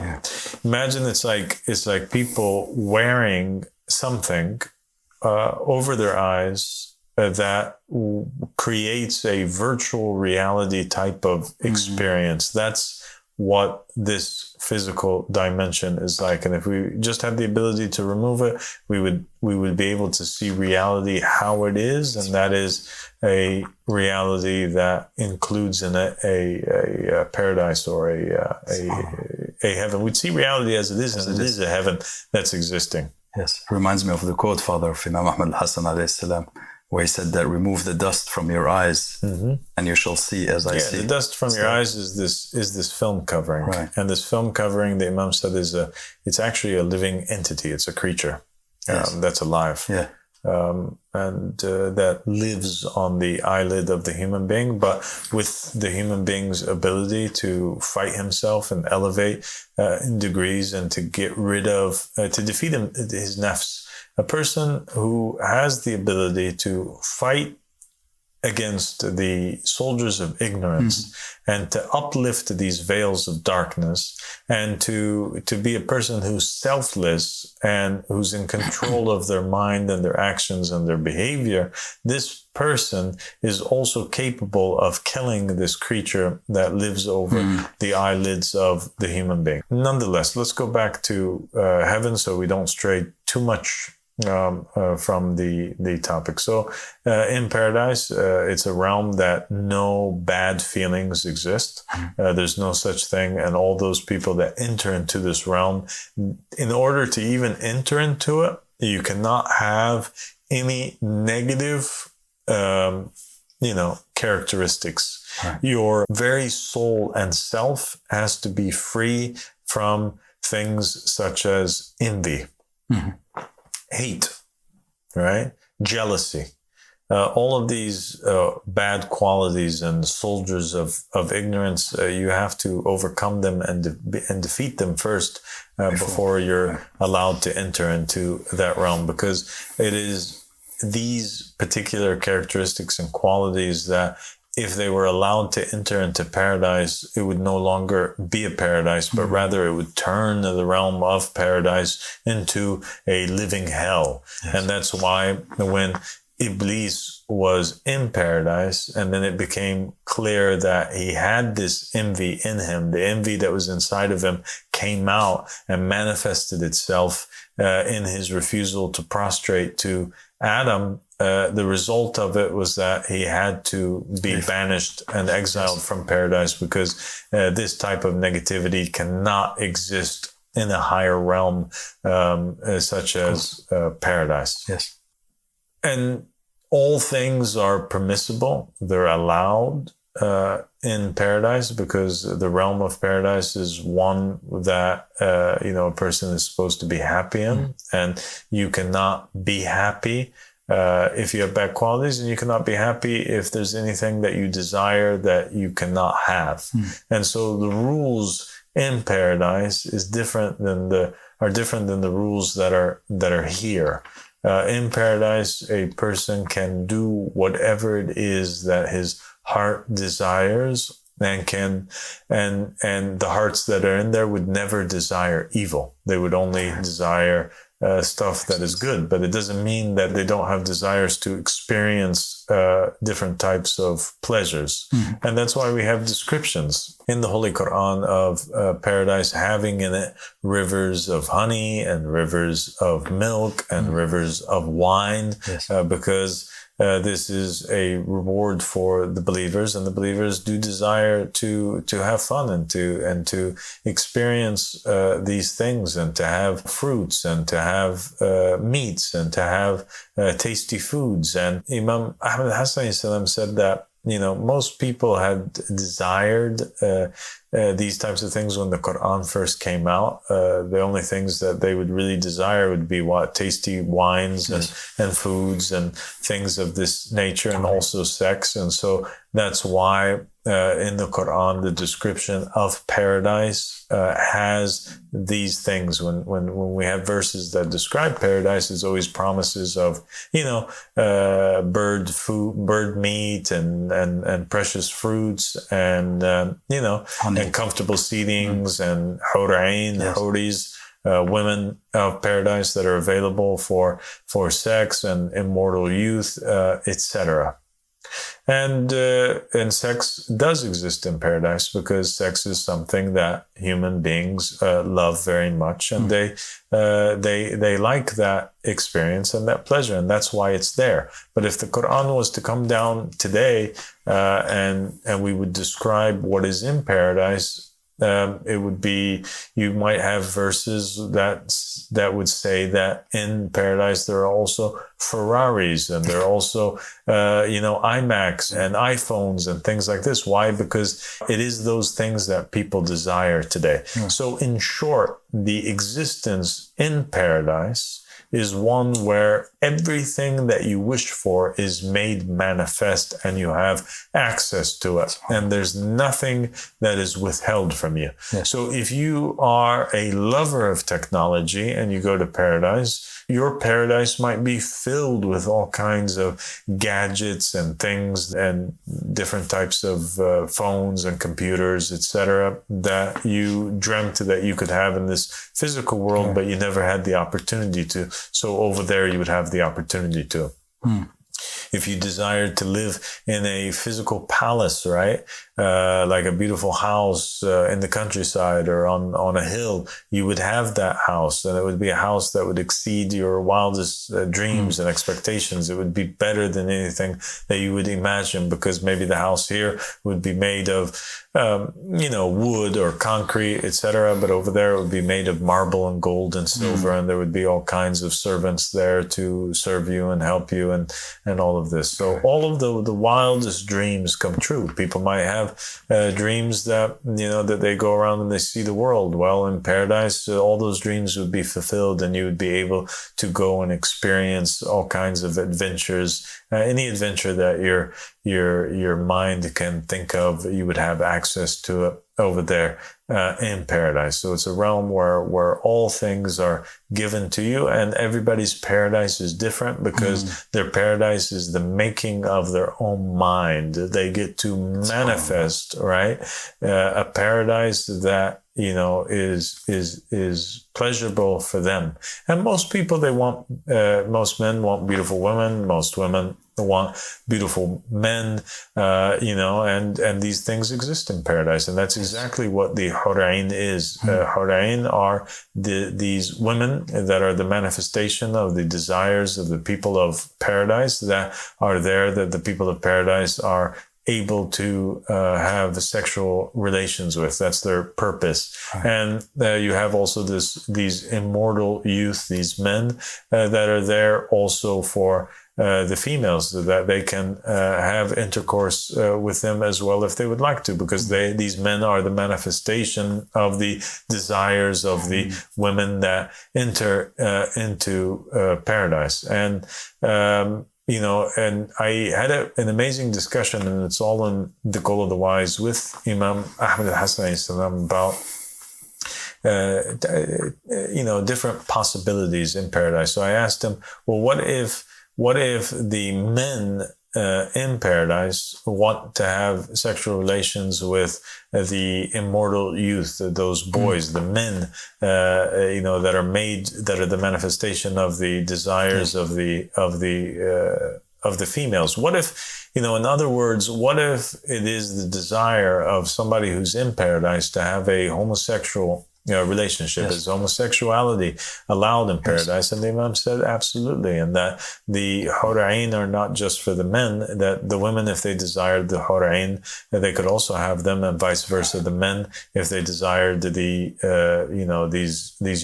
it's like people wearing something over their eyes that creates a virtual reality type of experience. That's what this physical dimension is like. And if we just have the ability to remove it, we would be able to see reality how it is, and that is a reality that includes in it a paradise or a heaven. We'd see reality as it is, and it is a heaven that's existing. Yes, it reminds me of the quote, Father, of Imam Ahmad al-Hassan alayhi salam, where he said that remove the dust from your eyes and you shall see as I see. The dust from your eyes is this film covering. Right. And this film covering, the Imam said, it's actually a living entity. It's a creature that's alive. Yeah. And that lives on the eyelid of the human being, but with the human being's ability to fight himself and elevate in degrees, and to get rid of, to defeat his nafs. A person who has the ability to fight against the soldiers of ignorance and to uplift these veils of darkness and to be a person who's selfless and who's in control of their mind and their actions and their behavior, this person is also capable of killing this creature that lives over the eyelids of the human being. Nonetheless, let's go back to heaven so we don't stray too much from the topic. So in paradise, it's a realm that no bad feelings exist. There's no such thing. And all those people that enter into this realm, in order to even enter into it, you cannot have any negative characteristics. Right. Your very soul and self has to be free from things such as envy, hate, right? Jealousy. All of these bad qualities and soldiers of ignorance, you have to overcome them and defeat them first before you're allowed to enter into that realm, because it is these particular characteristics and qualities that if they were allowed to enter into paradise, it would no longer be a paradise, but rather it would turn the realm of paradise into a living hell. Yes. And that's why when Iblis was in paradise, and then it became clear that he had this envy in him, the envy that was inside of him came out and manifested itself in his refusal to prostrate to Adam. The result of it was that he had to be banished and exiled from paradise, because this type of negativity cannot exist in a higher realm such as paradise. Yes. And all things are permissible. They're allowed in paradise, because the realm of paradise is one that a person is supposed to be happy in, and you cannot be happy if you have bad qualities, and you cannot be happy if there's anything that you desire that you cannot have. And so the rules in paradise are different than the rules that are here. In paradise, a person can do whatever it is that his heart desires, and the hearts that are in there would never desire evil. They would only desire stuff that is good, but it doesn't mean that they don't have desires to experience different types of pleasures. And that's why we have descriptions in the Holy Quran of paradise having in it rivers of honey and rivers of milk and rivers of wine, because this is a reward for the believers, and the believers do desire to have fun and to experience these things, and to have fruits, and to have meats, and to have tasty foods. And Imam Ahmad Hassan said that most people had desired these types of things when the Quran first came out. The only things that they would really desire would be tasty wines and foods and things of this nature, and also sex. And so that's why in the Quran, the description of paradise has these things. When we have verses that describe paradise, it's always promises of, bird meat and precious fruits and, and comfortable seatings and hurain, huris, women of paradise that are available for sex and immortal youth, etc. And sex does exist in paradise, because sex is something that human beings love very much, and they like that experience and that pleasure, and that's why it's there. But if the Quran was to come down today and we would describe what is in paradise, it would be, you might have verses that would say that in paradise there are also Ferraris, and there are also iMacs and iPhones and things like this. Why? Because it is those things that people desire today. So in short, the existence in paradise is one where everything that you wish for is made manifest and you have access to it. And there's nothing that is withheld from you. Yes. So if you are a lover of technology and you go to paradise, your paradise might be filled with all kinds of gadgets and things and different types of phones and computers, etc., that you dreamt that you could have in this physical world, but you never had the opportunity to. So over there, you would have the opportunity to. If you desired to live in a physical palace, right, like a beautiful house in the countryside or on a hill, you would have that house, and it would be a house that would exceed your wildest dreams and expectations. It would be better than anything that you would imagine, because maybe the house here would be made of wood or concrete, etc. But over there, it would be made of marble and gold and silver, and there would be all kinds of servants there to serve you and help you and all of this. So all of the wildest dreams come true. People might have dreams that, that they go around and they see the world. Well, in paradise, all those dreams would be fulfilled, and you would be able to go and experience all kinds of adventures. Any adventure that your mind can think of, you would have access to it over there in paradise. So it's a realm where all things are given to you, and everybody's paradise is different because their paradise is the making of their own mind. They get to manifest, right? A paradise that is pleasurable for them. And most people, most men want beautiful women. Most women want beautiful men, and these things exist in paradise. And that's exactly what the Hur'ain is. Hur'ain are these women that are the manifestation of the desires of the people of paradise that are there, that the people of paradise are able to have sexual relations with. That's their purpose. Right. And you have also these immortal youth, these men that are there also for the females, that they can have intercourse with them as well if they would like to, because these men are the manifestation of the desires of the women that enter into paradise. And and I had an amazing discussion, and it's all in the Call of the Wise, with Imam Ahmed al-Hassan about different possibilities in paradise. So I asked him, well, what if the men in paradise want to have sexual relations with the immortal youth, those boys, the men, that are made, that are the manifestation of the desires of the females? What if, in other words, what if it is the desire of somebody who's in paradise to have a homosexual relationship? Is homosexuality allowed in paradise? And the Imam said absolutely, and that the Hur'ain are not just for the men, that the women, if they desired the Hur'ain, they could also have them, and vice versa, the men, if they desired these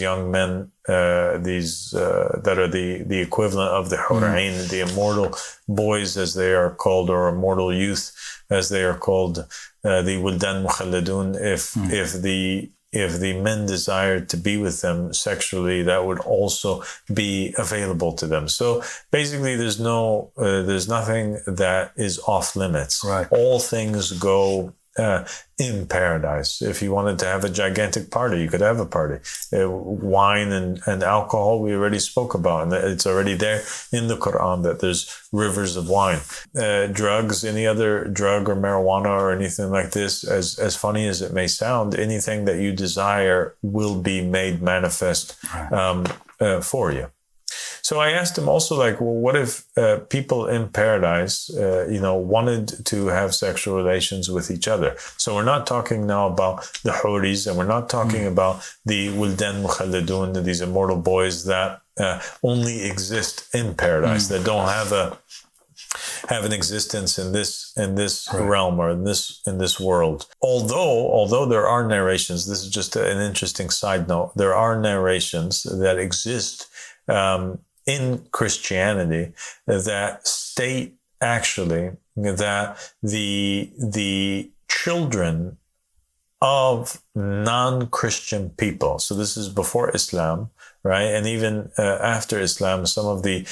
young men, that are the equivalent of the Hur'ain, the immortal boys as they are called, or immortal youth as they are called, the Wildan Mukhalladun, if the men desired to be with them sexually, that would also be available to them. So basically, there's nothing that is off limits. Right. All things go in paradise. If you wanted to have a gigantic party, you could have a party. Wine and alcohol, we already spoke about, and it's already there in the Quran that there's rivers of wine. Drugs, any other drug or marijuana or anything like this, as funny as it may sound, anything that you desire will be made manifest for you. So I asked him also, what if people in paradise, wanted to have sexual relations with each other? So we're not talking now about the Huris, and we're not talking about the Wildan Mukhalladun, these immortal boys that only exist in paradise, that don't have an existence in this realm or in this world. Although there are narrations, this is just an interesting side note, there are narrations that exist in Christianity that state actually that the children of non-Christian people. So this is before Islam, right? And even after Islam, some of the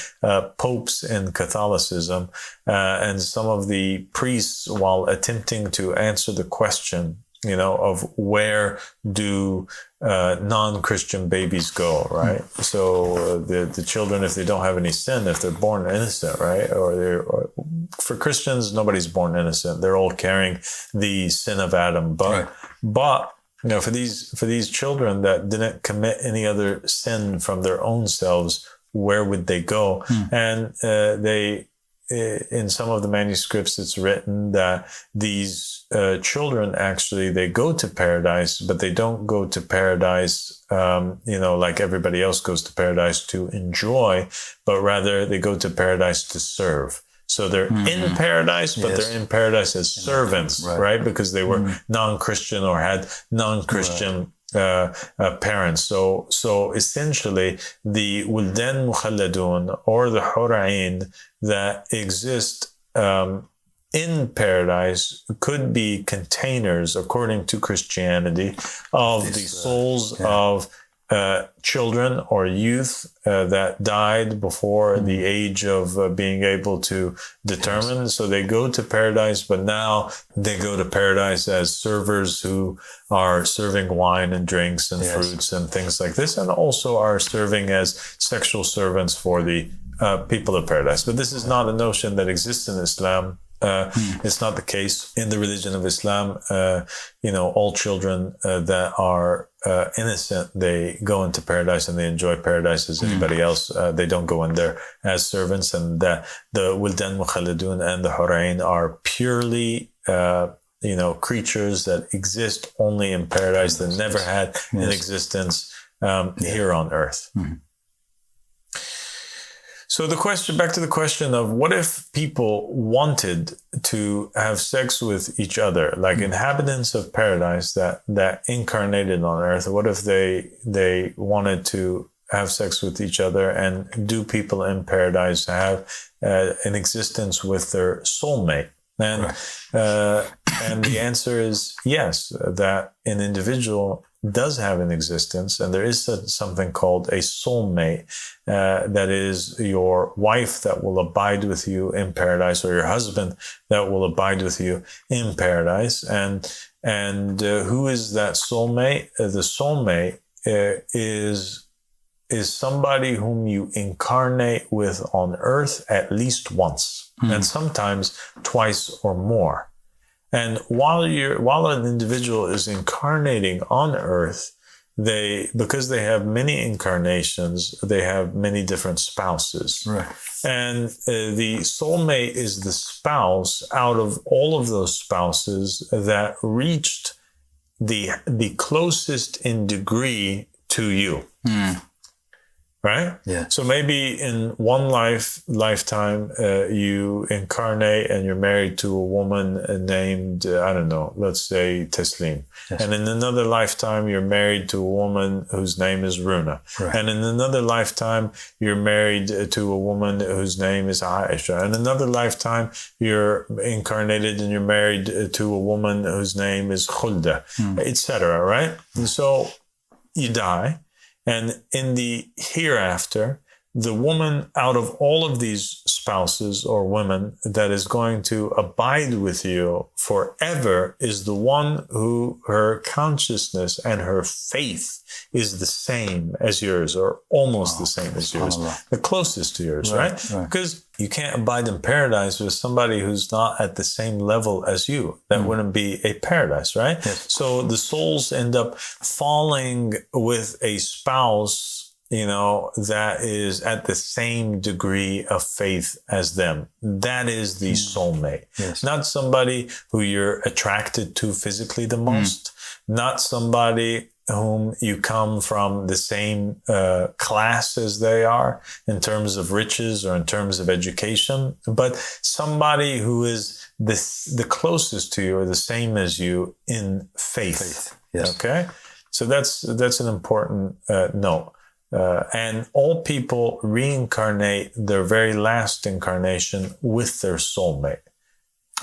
popes in Catholicism and some of the priests, while attempting to answer the question, of where do non-Christian babies go, right? So the children, if they don't have any sin, if they're born innocent, right? Or for Christians, nobody's born innocent. They're all carrying the sin of Adam. But for these children that didn't commit any other sin from their own selves, where would they go? And in some of the manuscripts, it's written that these children actually, they go to paradise, but they don't go to paradise, like everybody else goes to paradise to enjoy, but rather they go to paradise to serve. So they're in paradise, but they're in paradise as servants, right? Because they were non-Christian or had non-Christian parents. So essentially, the Wuldan Mukhalladun, or the Hura'in that exist in paradise, could be containers, according to Christianity, of the souls of children or youth that died before the age of being able to determine. So they go to paradise, but now they go to paradise as servers who are serving wine and drinks and fruits and things like this, and also are serving as sexual servants for the people of paradise. But this is not a notion that exists in Islam. It's not the case in the religion of Islam. All children that are innocent, they go into paradise and they enjoy paradise as anybody else. They don't go in there as servants. And the Wildan Mukhalladun and the Hura'in are purely creatures that exist only in paradise, that never had an existence here on earth. So back to the question of, what if people wanted to have sex with each other, like inhabitants of paradise that incarnated on earth? What if they wanted to have sex with each other, and do people in paradise have an existence with their soulmate? And the answer is yes, that an individual does have an existence, and there is something called a soulmate, that is your wife that will abide with you in paradise, or your husband that will abide with you in paradise. And who is that soulmate? The soulmate is somebody whom you incarnate with on earth at least once, and sometimes twice or more. And while an individual is incarnating on earth, because they have many incarnations, they have many different spouses. Right. And the soulmate is the spouse out of all of those spouses that reached the closest in degree to you. Right? Yeah. So maybe in one lifetime, you incarnate and you're married to a woman named, let's say Taslim. Yes. And in another lifetime, you're married to a woman whose name is Runa. Right. And in another lifetime, you're married to a woman whose name is Aisha. And another lifetime, you're incarnated and you're married to a woman whose name is Khulda, etc. Right? And so you die. And in the hereafter, the woman out of all of these spouses or women that is going to abide with you forever is the one who her consciousness and her faith is the same as yours, or almost the same as yours, the closest to yours, right? Because you can't abide in paradise with somebody who's not at the same level as you. That wouldn't be a paradise, right? Yes. So the souls end up falling with a spouse, that is at the same degree of faith as them. That is the soulmate. Yes. Not somebody who you're attracted to physically the most, not somebody whom you come from the same class as they are in terms of riches or in terms of education, but somebody who is the closest to you or the same as you in faith. Yes. Okay? So that's an important note. And all people reincarnate their very last incarnation with their soulmate.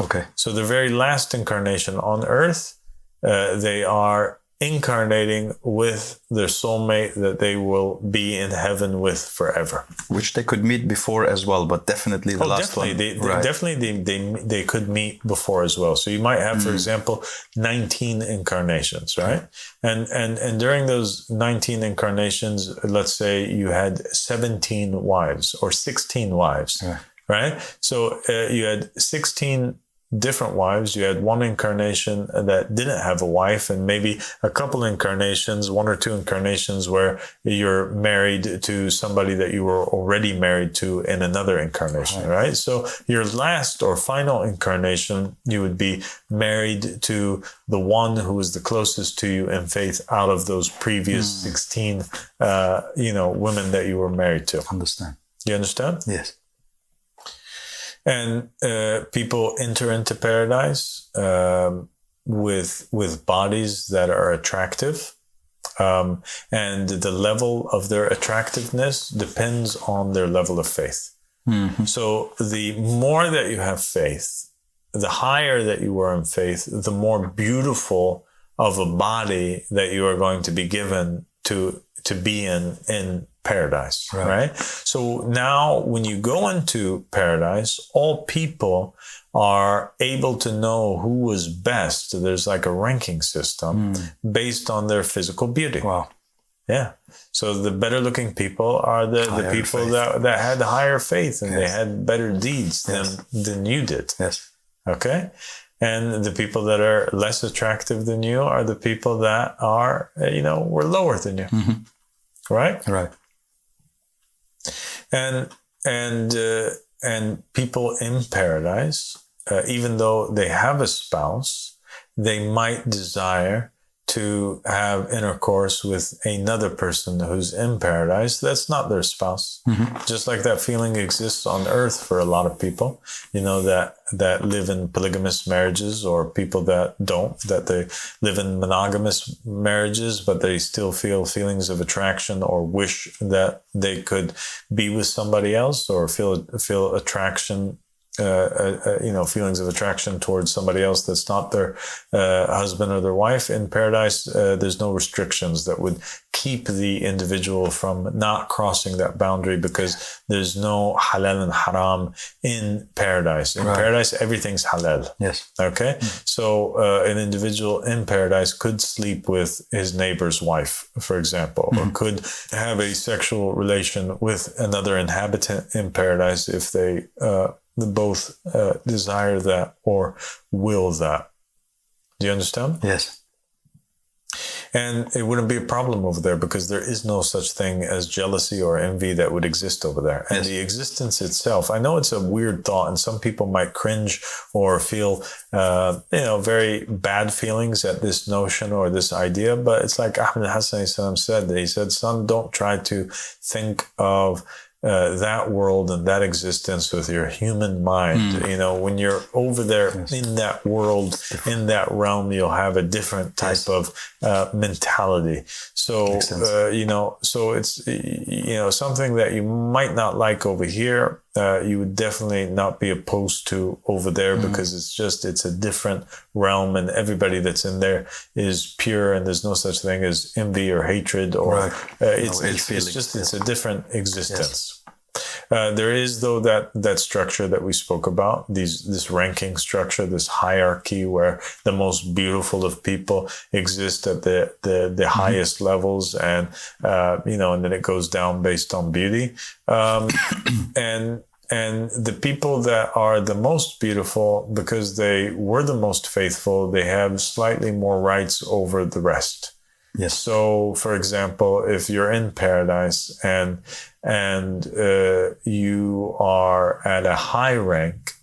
Okay. So the very last incarnation on earth, they are incarnating with their soulmate that they will be in heaven with forever. Which they could meet before as well, but definitely the last one. They could meet before as well. So you might have, for example, 19 incarnations, right? And during those 19 incarnations, let's say you had 17 wives or 16 wives, right? So you had 16 different wives. You had one incarnation that didn't have a wife, and maybe a couple incarnations, 1 or 2 incarnations where you're married to somebody that you were already married to in another incarnation, right? So your last or final incarnation, you would be married to the one who was the closest to you in faith out of those previous 16, women that you were married to. Understand. You understand? Yes. And people enter into paradise with bodies that are attractive, and the level of their attractiveness depends on their level of faith. So the more that you have faith, the higher that you are in faith, the more beautiful of a body that you are going to be given to be in paradise, right? So now when you go into paradise, all people are able to know who was best. There's like a ranking system based on their physical beauty. Wow. Yeah. So the better looking people are the people that had higher faith, and they had better deeds than you did. Yes. Okay. And the people that are less attractive than you are the people that are, were lower than you. Right? Right. And people in paradise, even though they have a spouse, they might desire to have intercourse with another person who's in paradise that's not their spouse. Just like that feeling exists on earth for a lot of people, that live in polygamous marriages, or people that don't, that they live in monogamous marriages, but they still feel feelings of attraction or wish that they could be with somebody else, or feel attraction, feelings of attraction towards somebody else that's not their husband or their wife. In paradise, there's no restrictions that would keep the individual from not crossing that boundary, because there's no halal and haram in paradise. In paradise, everything's halal. Yes. Okay? So an individual in paradise could sleep with his neighbor's wife, for example, or could have a sexual relation with another inhabitant in paradise if they both desire that or will that. Do you understand? Yes. And it wouldn't be a problem over there, because there is no such thing as jealousy or envy that would exist over there. And the existence itself, I know it's a weird thought, and some people might cringe or feel, very bad feelings at this notion or this idea. But it's like Ahmed Hassan said, he said, son, don't try to think of that world and that existence with your human mind. When you're over there in that world, in that realm, you'll have a different type of mentality. So, so it's, something that you might not like over here, you would definitely not be opposed to over there, because it's a different realm, and everybody that's in there is pure, and there's no such thing as envy or hatred, or it's a different existence. There is, though, that structure that we spoke about, this ranking structure, this hierarchy where the most beautiful of people exist at the highest levels, and and then it goes down based on beauty, and the people that are the most beautiful, because they were the most faithful, they have slightly more rights over the rest. Yes. So, for example, if you're in paradise and you are at a high rank,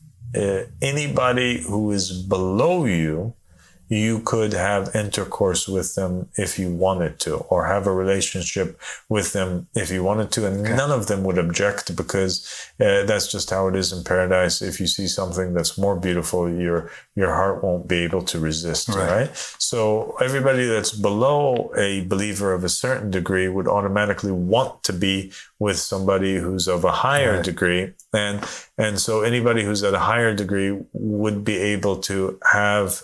anybody who is below you, you could have intercourse with them if you wanted to, or have a relationship with them if you wanted to, and none of them would object, because that's just how it is in paradise. If you see something that's more beautiful, your heart won't be able to resist, right? So everybody that's below a believer of a certain degree would automatically want to be with somebody who's of a higher degree. And so anybody who's at a higher degree would be able to have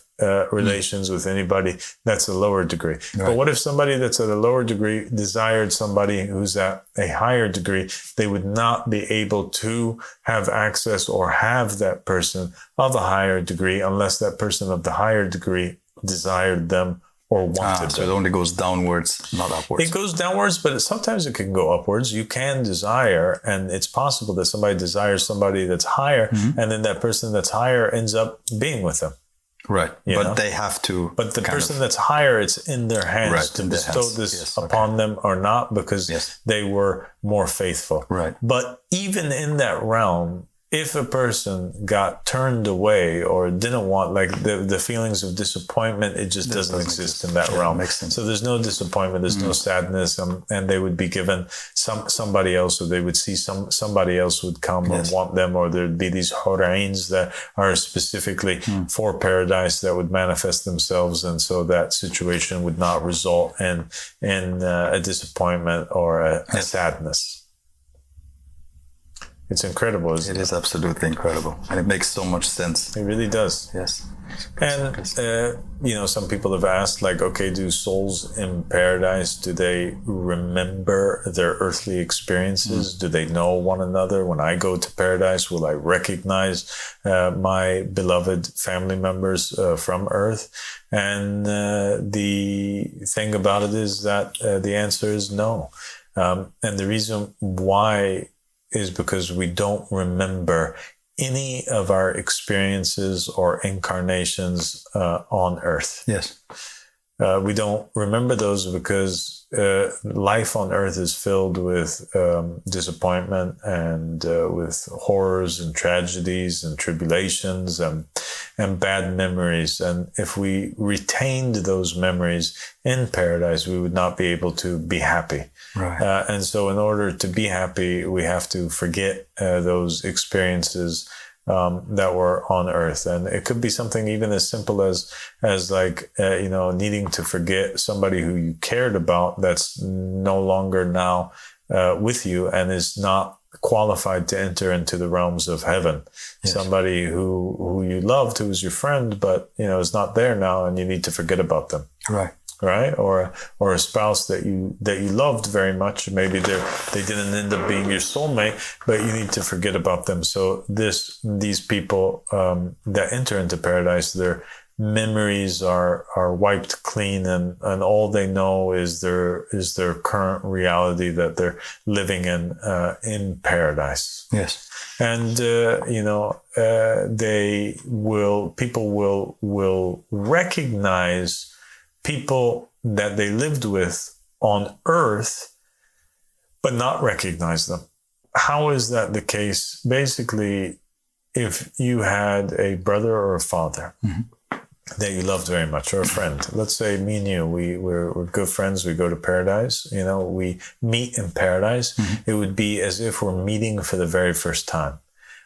relations with anybody that's a lower degree. But what if somebody that's at a lower degree desired somebody who's at a higher degree? They would not be able to have access or have that person of a higher degree unless that person of the higher degree desired them or wanted so it only goes downwards, not upwards. It goes downwards, but sometimes it can go upwards. You can desire, and it's possible that somebody desires somebody that's higher, and then that person that's higher ends up being with them. Right. But they have to. But the person that's higher, it's in their hands to bestow this upon them or not, because they were more faithful. Right. But even in that realm, if a person got turned away or didn't want, like the feelings of disappointment, it just doesn't exist in that realm. Makes sense. So there's no disappointment, there's no sadness, and they would be given somebody else, or they would see somebody else would come and want them, or there'd be these hurains that are specifically for paradise that would manifest themselves, and so that situation would not result in a disappointment or a sadness. It's incredible, isn't it? It is absolutely incredible. And it makes so much sense. It really does. Yes. And, some people have asked, like, okay, do souls in paradise, do they remember their earthly experiences? Do they know one another? When I go to paradise, will I recognize my beloved family members from earth? And the thing about it is that the answer is no. And the reason why is because we don't remember any of our experiences or incarnations on earth. Yes. We don't remember those because life on earth is filled with disappointment and with horrors and tragedies and tribulations and bad memories. And if we retained those memories in paradise, we would not be able to be happy. Right. And so in order to be happy, we have to forget those experiences that were on earth. And it could be something even as simple as like, needing to forget somebody who you cared about that's no longer now with you and is not qualified to enter into the realms of heaven. Yes. Somebody who you loved, who was your friend, but, is not there now, and you need to forget about them. Right. Right, or a spouse that you loved very much. Maybe they didn't end up being your soulmate, but you need to forget about them. So these people that enter into paradise, their memories are wiped clean, and all they know is their current reality that they're living in paradise. Yes, and people will recognize people that they lived with on earth, but not recognize them. How is that the case? Basically, if you had a brother or a father that you loved very much, or a friend, let's say me and you, we're good friends, we go to paradise, we meet in paradise, it would be as if we're meeting for the very first time.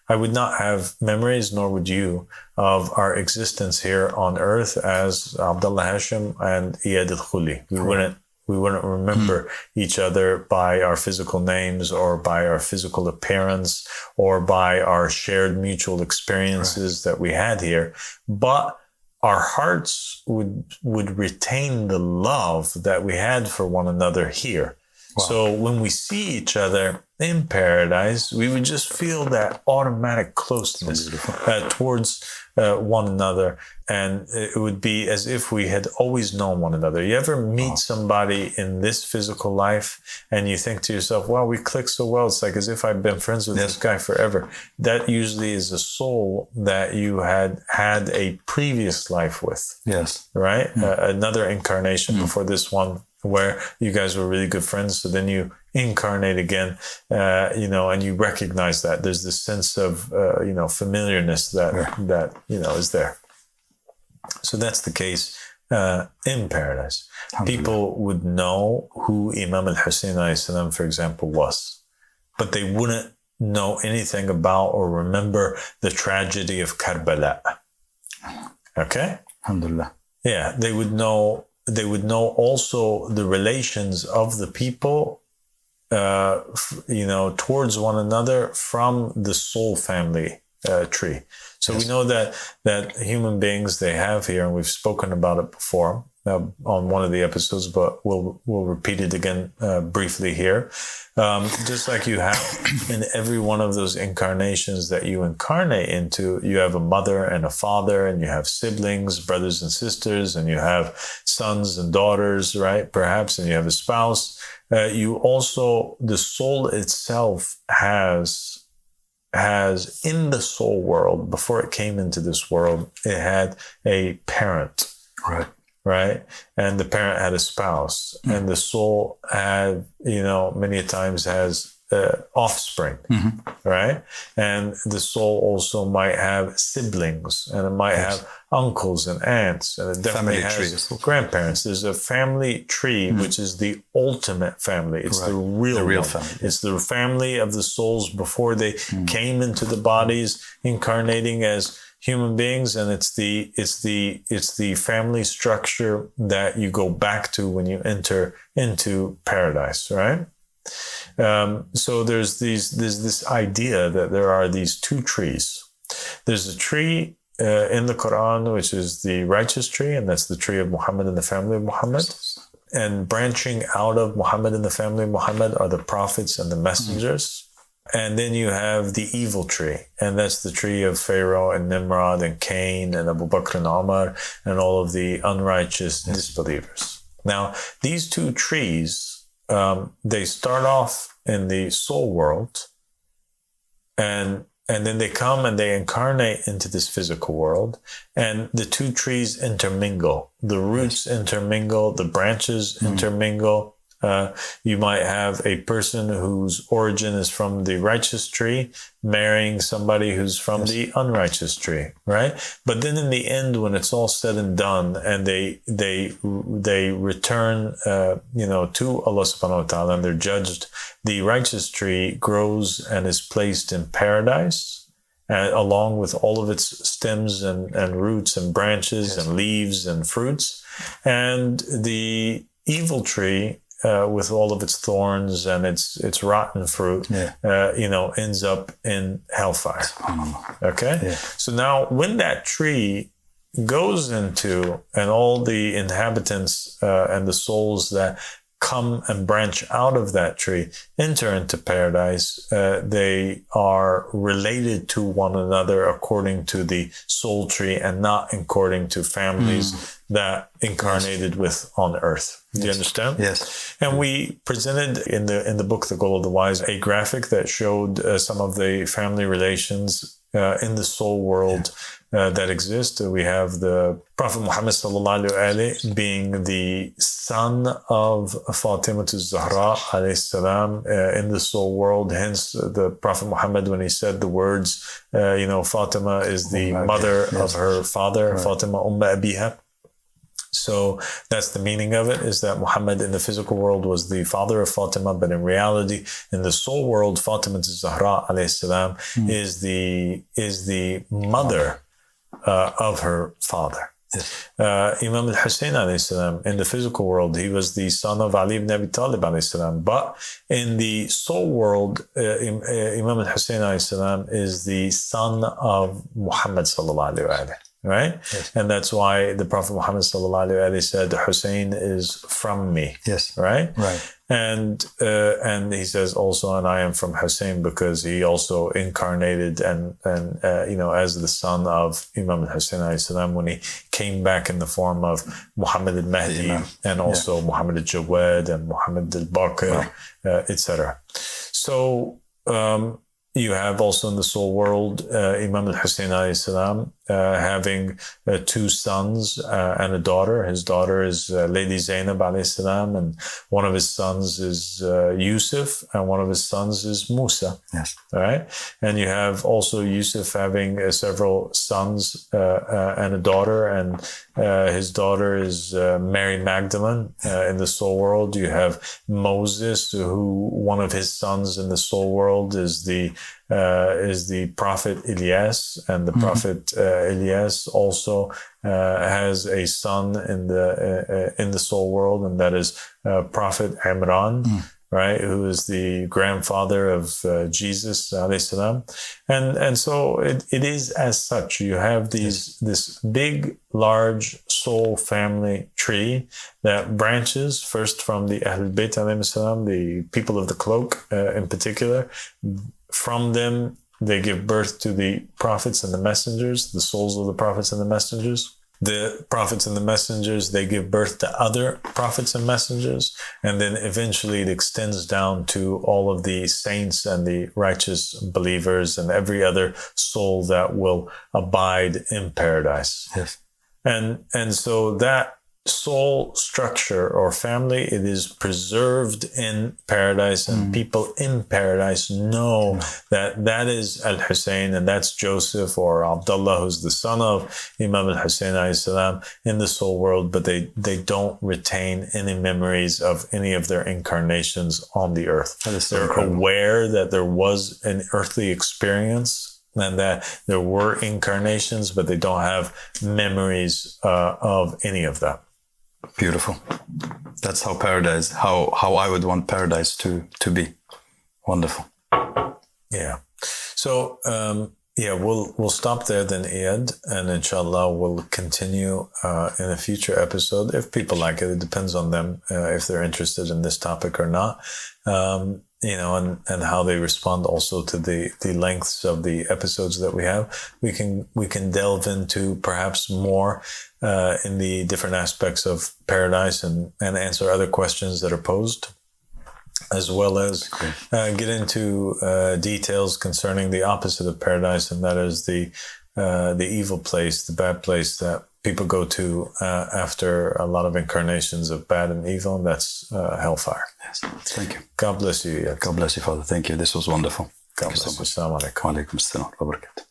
I would not have memories, nor would you, of our existence here on earth as Abdullah, Hashem, and Eyad El-Khouly. We wouldn't remember each other by our physical names or by our physical appearance or by our shared mutual experiences that we had here. But our hearts would retain the love that we had for one another here. Wow. So when we see each other in paradise, we would just feel that automatic closeness towards one another. And it would be as if we had always known one another. You ever meet somebody in this physical life and you think to yourself, wow, we click so well. It's like as if I've been friends with this guy forever. That usually is a soul that you had a previous life with. Yes. Right? Another incarnation before this one, where you guys were really good friends. So then you incarnate again, and you recognize that there's this sense of, familiarness that is there. So that's the case in paradise. People would know who Imam al-Hussein alayhi salam, for example, was, but they wouldn't know anything about or remember the tragedy of Karbala. Okay? Alhamdulillah. Yeah, they would know also the relations of the people towards one another from the soul family tree. So we know that human beings, they have here, and we've spoken about it before on one of the episodes, but we'll repeat it again briefly here. Just like you have in every one of those incarnations that you incarnate into, you have a mother and a father, and you have siblings, brothers and sisters, and you have sons and daughters, right? Perhaps, and you have a spouse. You also, the soul itself has in the soul world, before it came into this world, it had a parent. Right. And the parent had a spouse, and the soul had, many times has offspring, right? And the soul also might have siblings, and it might have uncles and aunts, and it definitely has grandparents. There's a family tree, which is the ultimate family. It's the real family. It's the family of the souls before they came into the bodies, incarnating as human beings, and it's the family structure that you go back to when you enter into paradise, right? So there's this idea that there are these two trees. There's a tree in the Quran, which is the righteous tree, and that's the tree of Muhammad and the family of Muhammad. And branching out of Muhammad and the family of Muhammad are the prophets and the messengers. And then you have the evil tree, and that's the tree of Pharaoh and Nimrod and Cain and Abu Bakr and Umar and all of the unrighteous disbelievers. Now, these two trees, they start off in the soul world, and then they come and they incarnate into this physical world, and the two trees intermingle. The roots intermingle, the branches intermingle. You might have a person whose origin is from the righteous tree marrying somebody who's from the unrighteous tree, right? But then in the end, when it's all said and done, and they return, to Allah subhanahu wa ta'ala, and they're judged, the righteous tree grows and is placed in paradise, along with all of its stems and roots and branches and leaves and fruits. And the evil tree, with all of its thorns and its rotten fruit, ends up in hellfire. Okay? Yeah. So now when that tree goes into, and all the inhabitants and the souls that come and branch out of that tree enter into paradise, they are related to one another according to the soul tree, and not according to families that incarnated with on earth. Do you understand? Yes. And we presented in the book, The Goal of the Wise, a graphic that showed some of the family relations in the soul world that exist. We have the Prophet Muhammad sallallahu alaihi wasallam being the son of Fatima Zahra alayhi salam in the soul world. Hence, the Prophet Muhammad, when he said the words, Fatima is the mother of her father, Fatima Umma Abiha. So that's the meaning of it, is that Muhammad in the physical world was the father of Fatima, but in reality, in the soul world, Fatima Zahra alayhi salam is the mother of her father. Yes. Imam Al-Hussein alayhi salam, in the physical world, he was the son of Ali ibn Abi Talib alayhi salam. But in the soul world, Imam Al-Hussein alayhi salam is the son of Muhammad sallallahu alayhi wa sallam. Right? Yes. And that's why the Prophet Muhammad sallallahu alaihi wasallam said, Hussein is from me. Yes. Right? Right. And he says also, and I am from Hussein, because he also incarnated and as the son of Imam al-Hussein alayhi salam, when he came back in the form of Muhammad al-Mahdi and also Muhammad al-Jawad and Muhammad al-Baqir, etc. So, you have also in the soul world, Imam al-Hussein alayhi salam, having two sons and a daughter. His daughter is Lady Zainab alayhi salam, and one of his sons is Yusuf, and one of his sons is Musa. Yes. All right. And you have also Yusuf having several sons and a daughter, and his daughter is Mary Magdalene in the soul world. You have Moses, who one of his sons in the soul world is the prophet Elias, and the prophet Elias also has a son in the soul world, and that is prophet Imran. right? Who is the grandfather of Jesus, alayhi salam. And so it is as such. You have this big, large soul family tree that branches first from the Ahlul Bayt, alayhi salam, the people of the cloak in particular. From them, they give birth to the prophets and the messengers, the souls of the prophets and the messengers. The prophets and the messengers, they give birth to other prophets and messengers. And then eventually it extends down to all of the saints and the righteous believers and every other soul that will abide in paradise. Yes. And so that soul structure or family, it is preserved in paradise, and people in paradise know that is Al-Hussein, and that's Joseph or Abdullah, who's the son of Imam Al-Hussein alayhi salam, in the soul world, but they don't retain any memories of any of their incarnations on the earth. They're aware that there was an earthly experience and that there were incarnations, but they don't have memories of any of that. Beautiful. That's how paradise, how I would want paradise to be. Wonderful. Yeah. So, we'll stop there then, Eyad, and inshallah we'll continue in a future episode. If people like it, it depends on them if they're interested in this topic or not. And how they respond also to the lengths of the episodes that we have. We can delve into perhaps more in the different aspects of paradise and answer other questions that are posed, as well as get into details concerning the opposite of paradise, and that is the evil place, the bad place that people go to after a lot of incarnations of bad and evil, and that's hellfire. Yes. Thank you. God bless you. God bless you, Father. Thank you. This was wonderful. God bless you. Assalamu alaikum. Wa alaikum assalam wa barakatuh.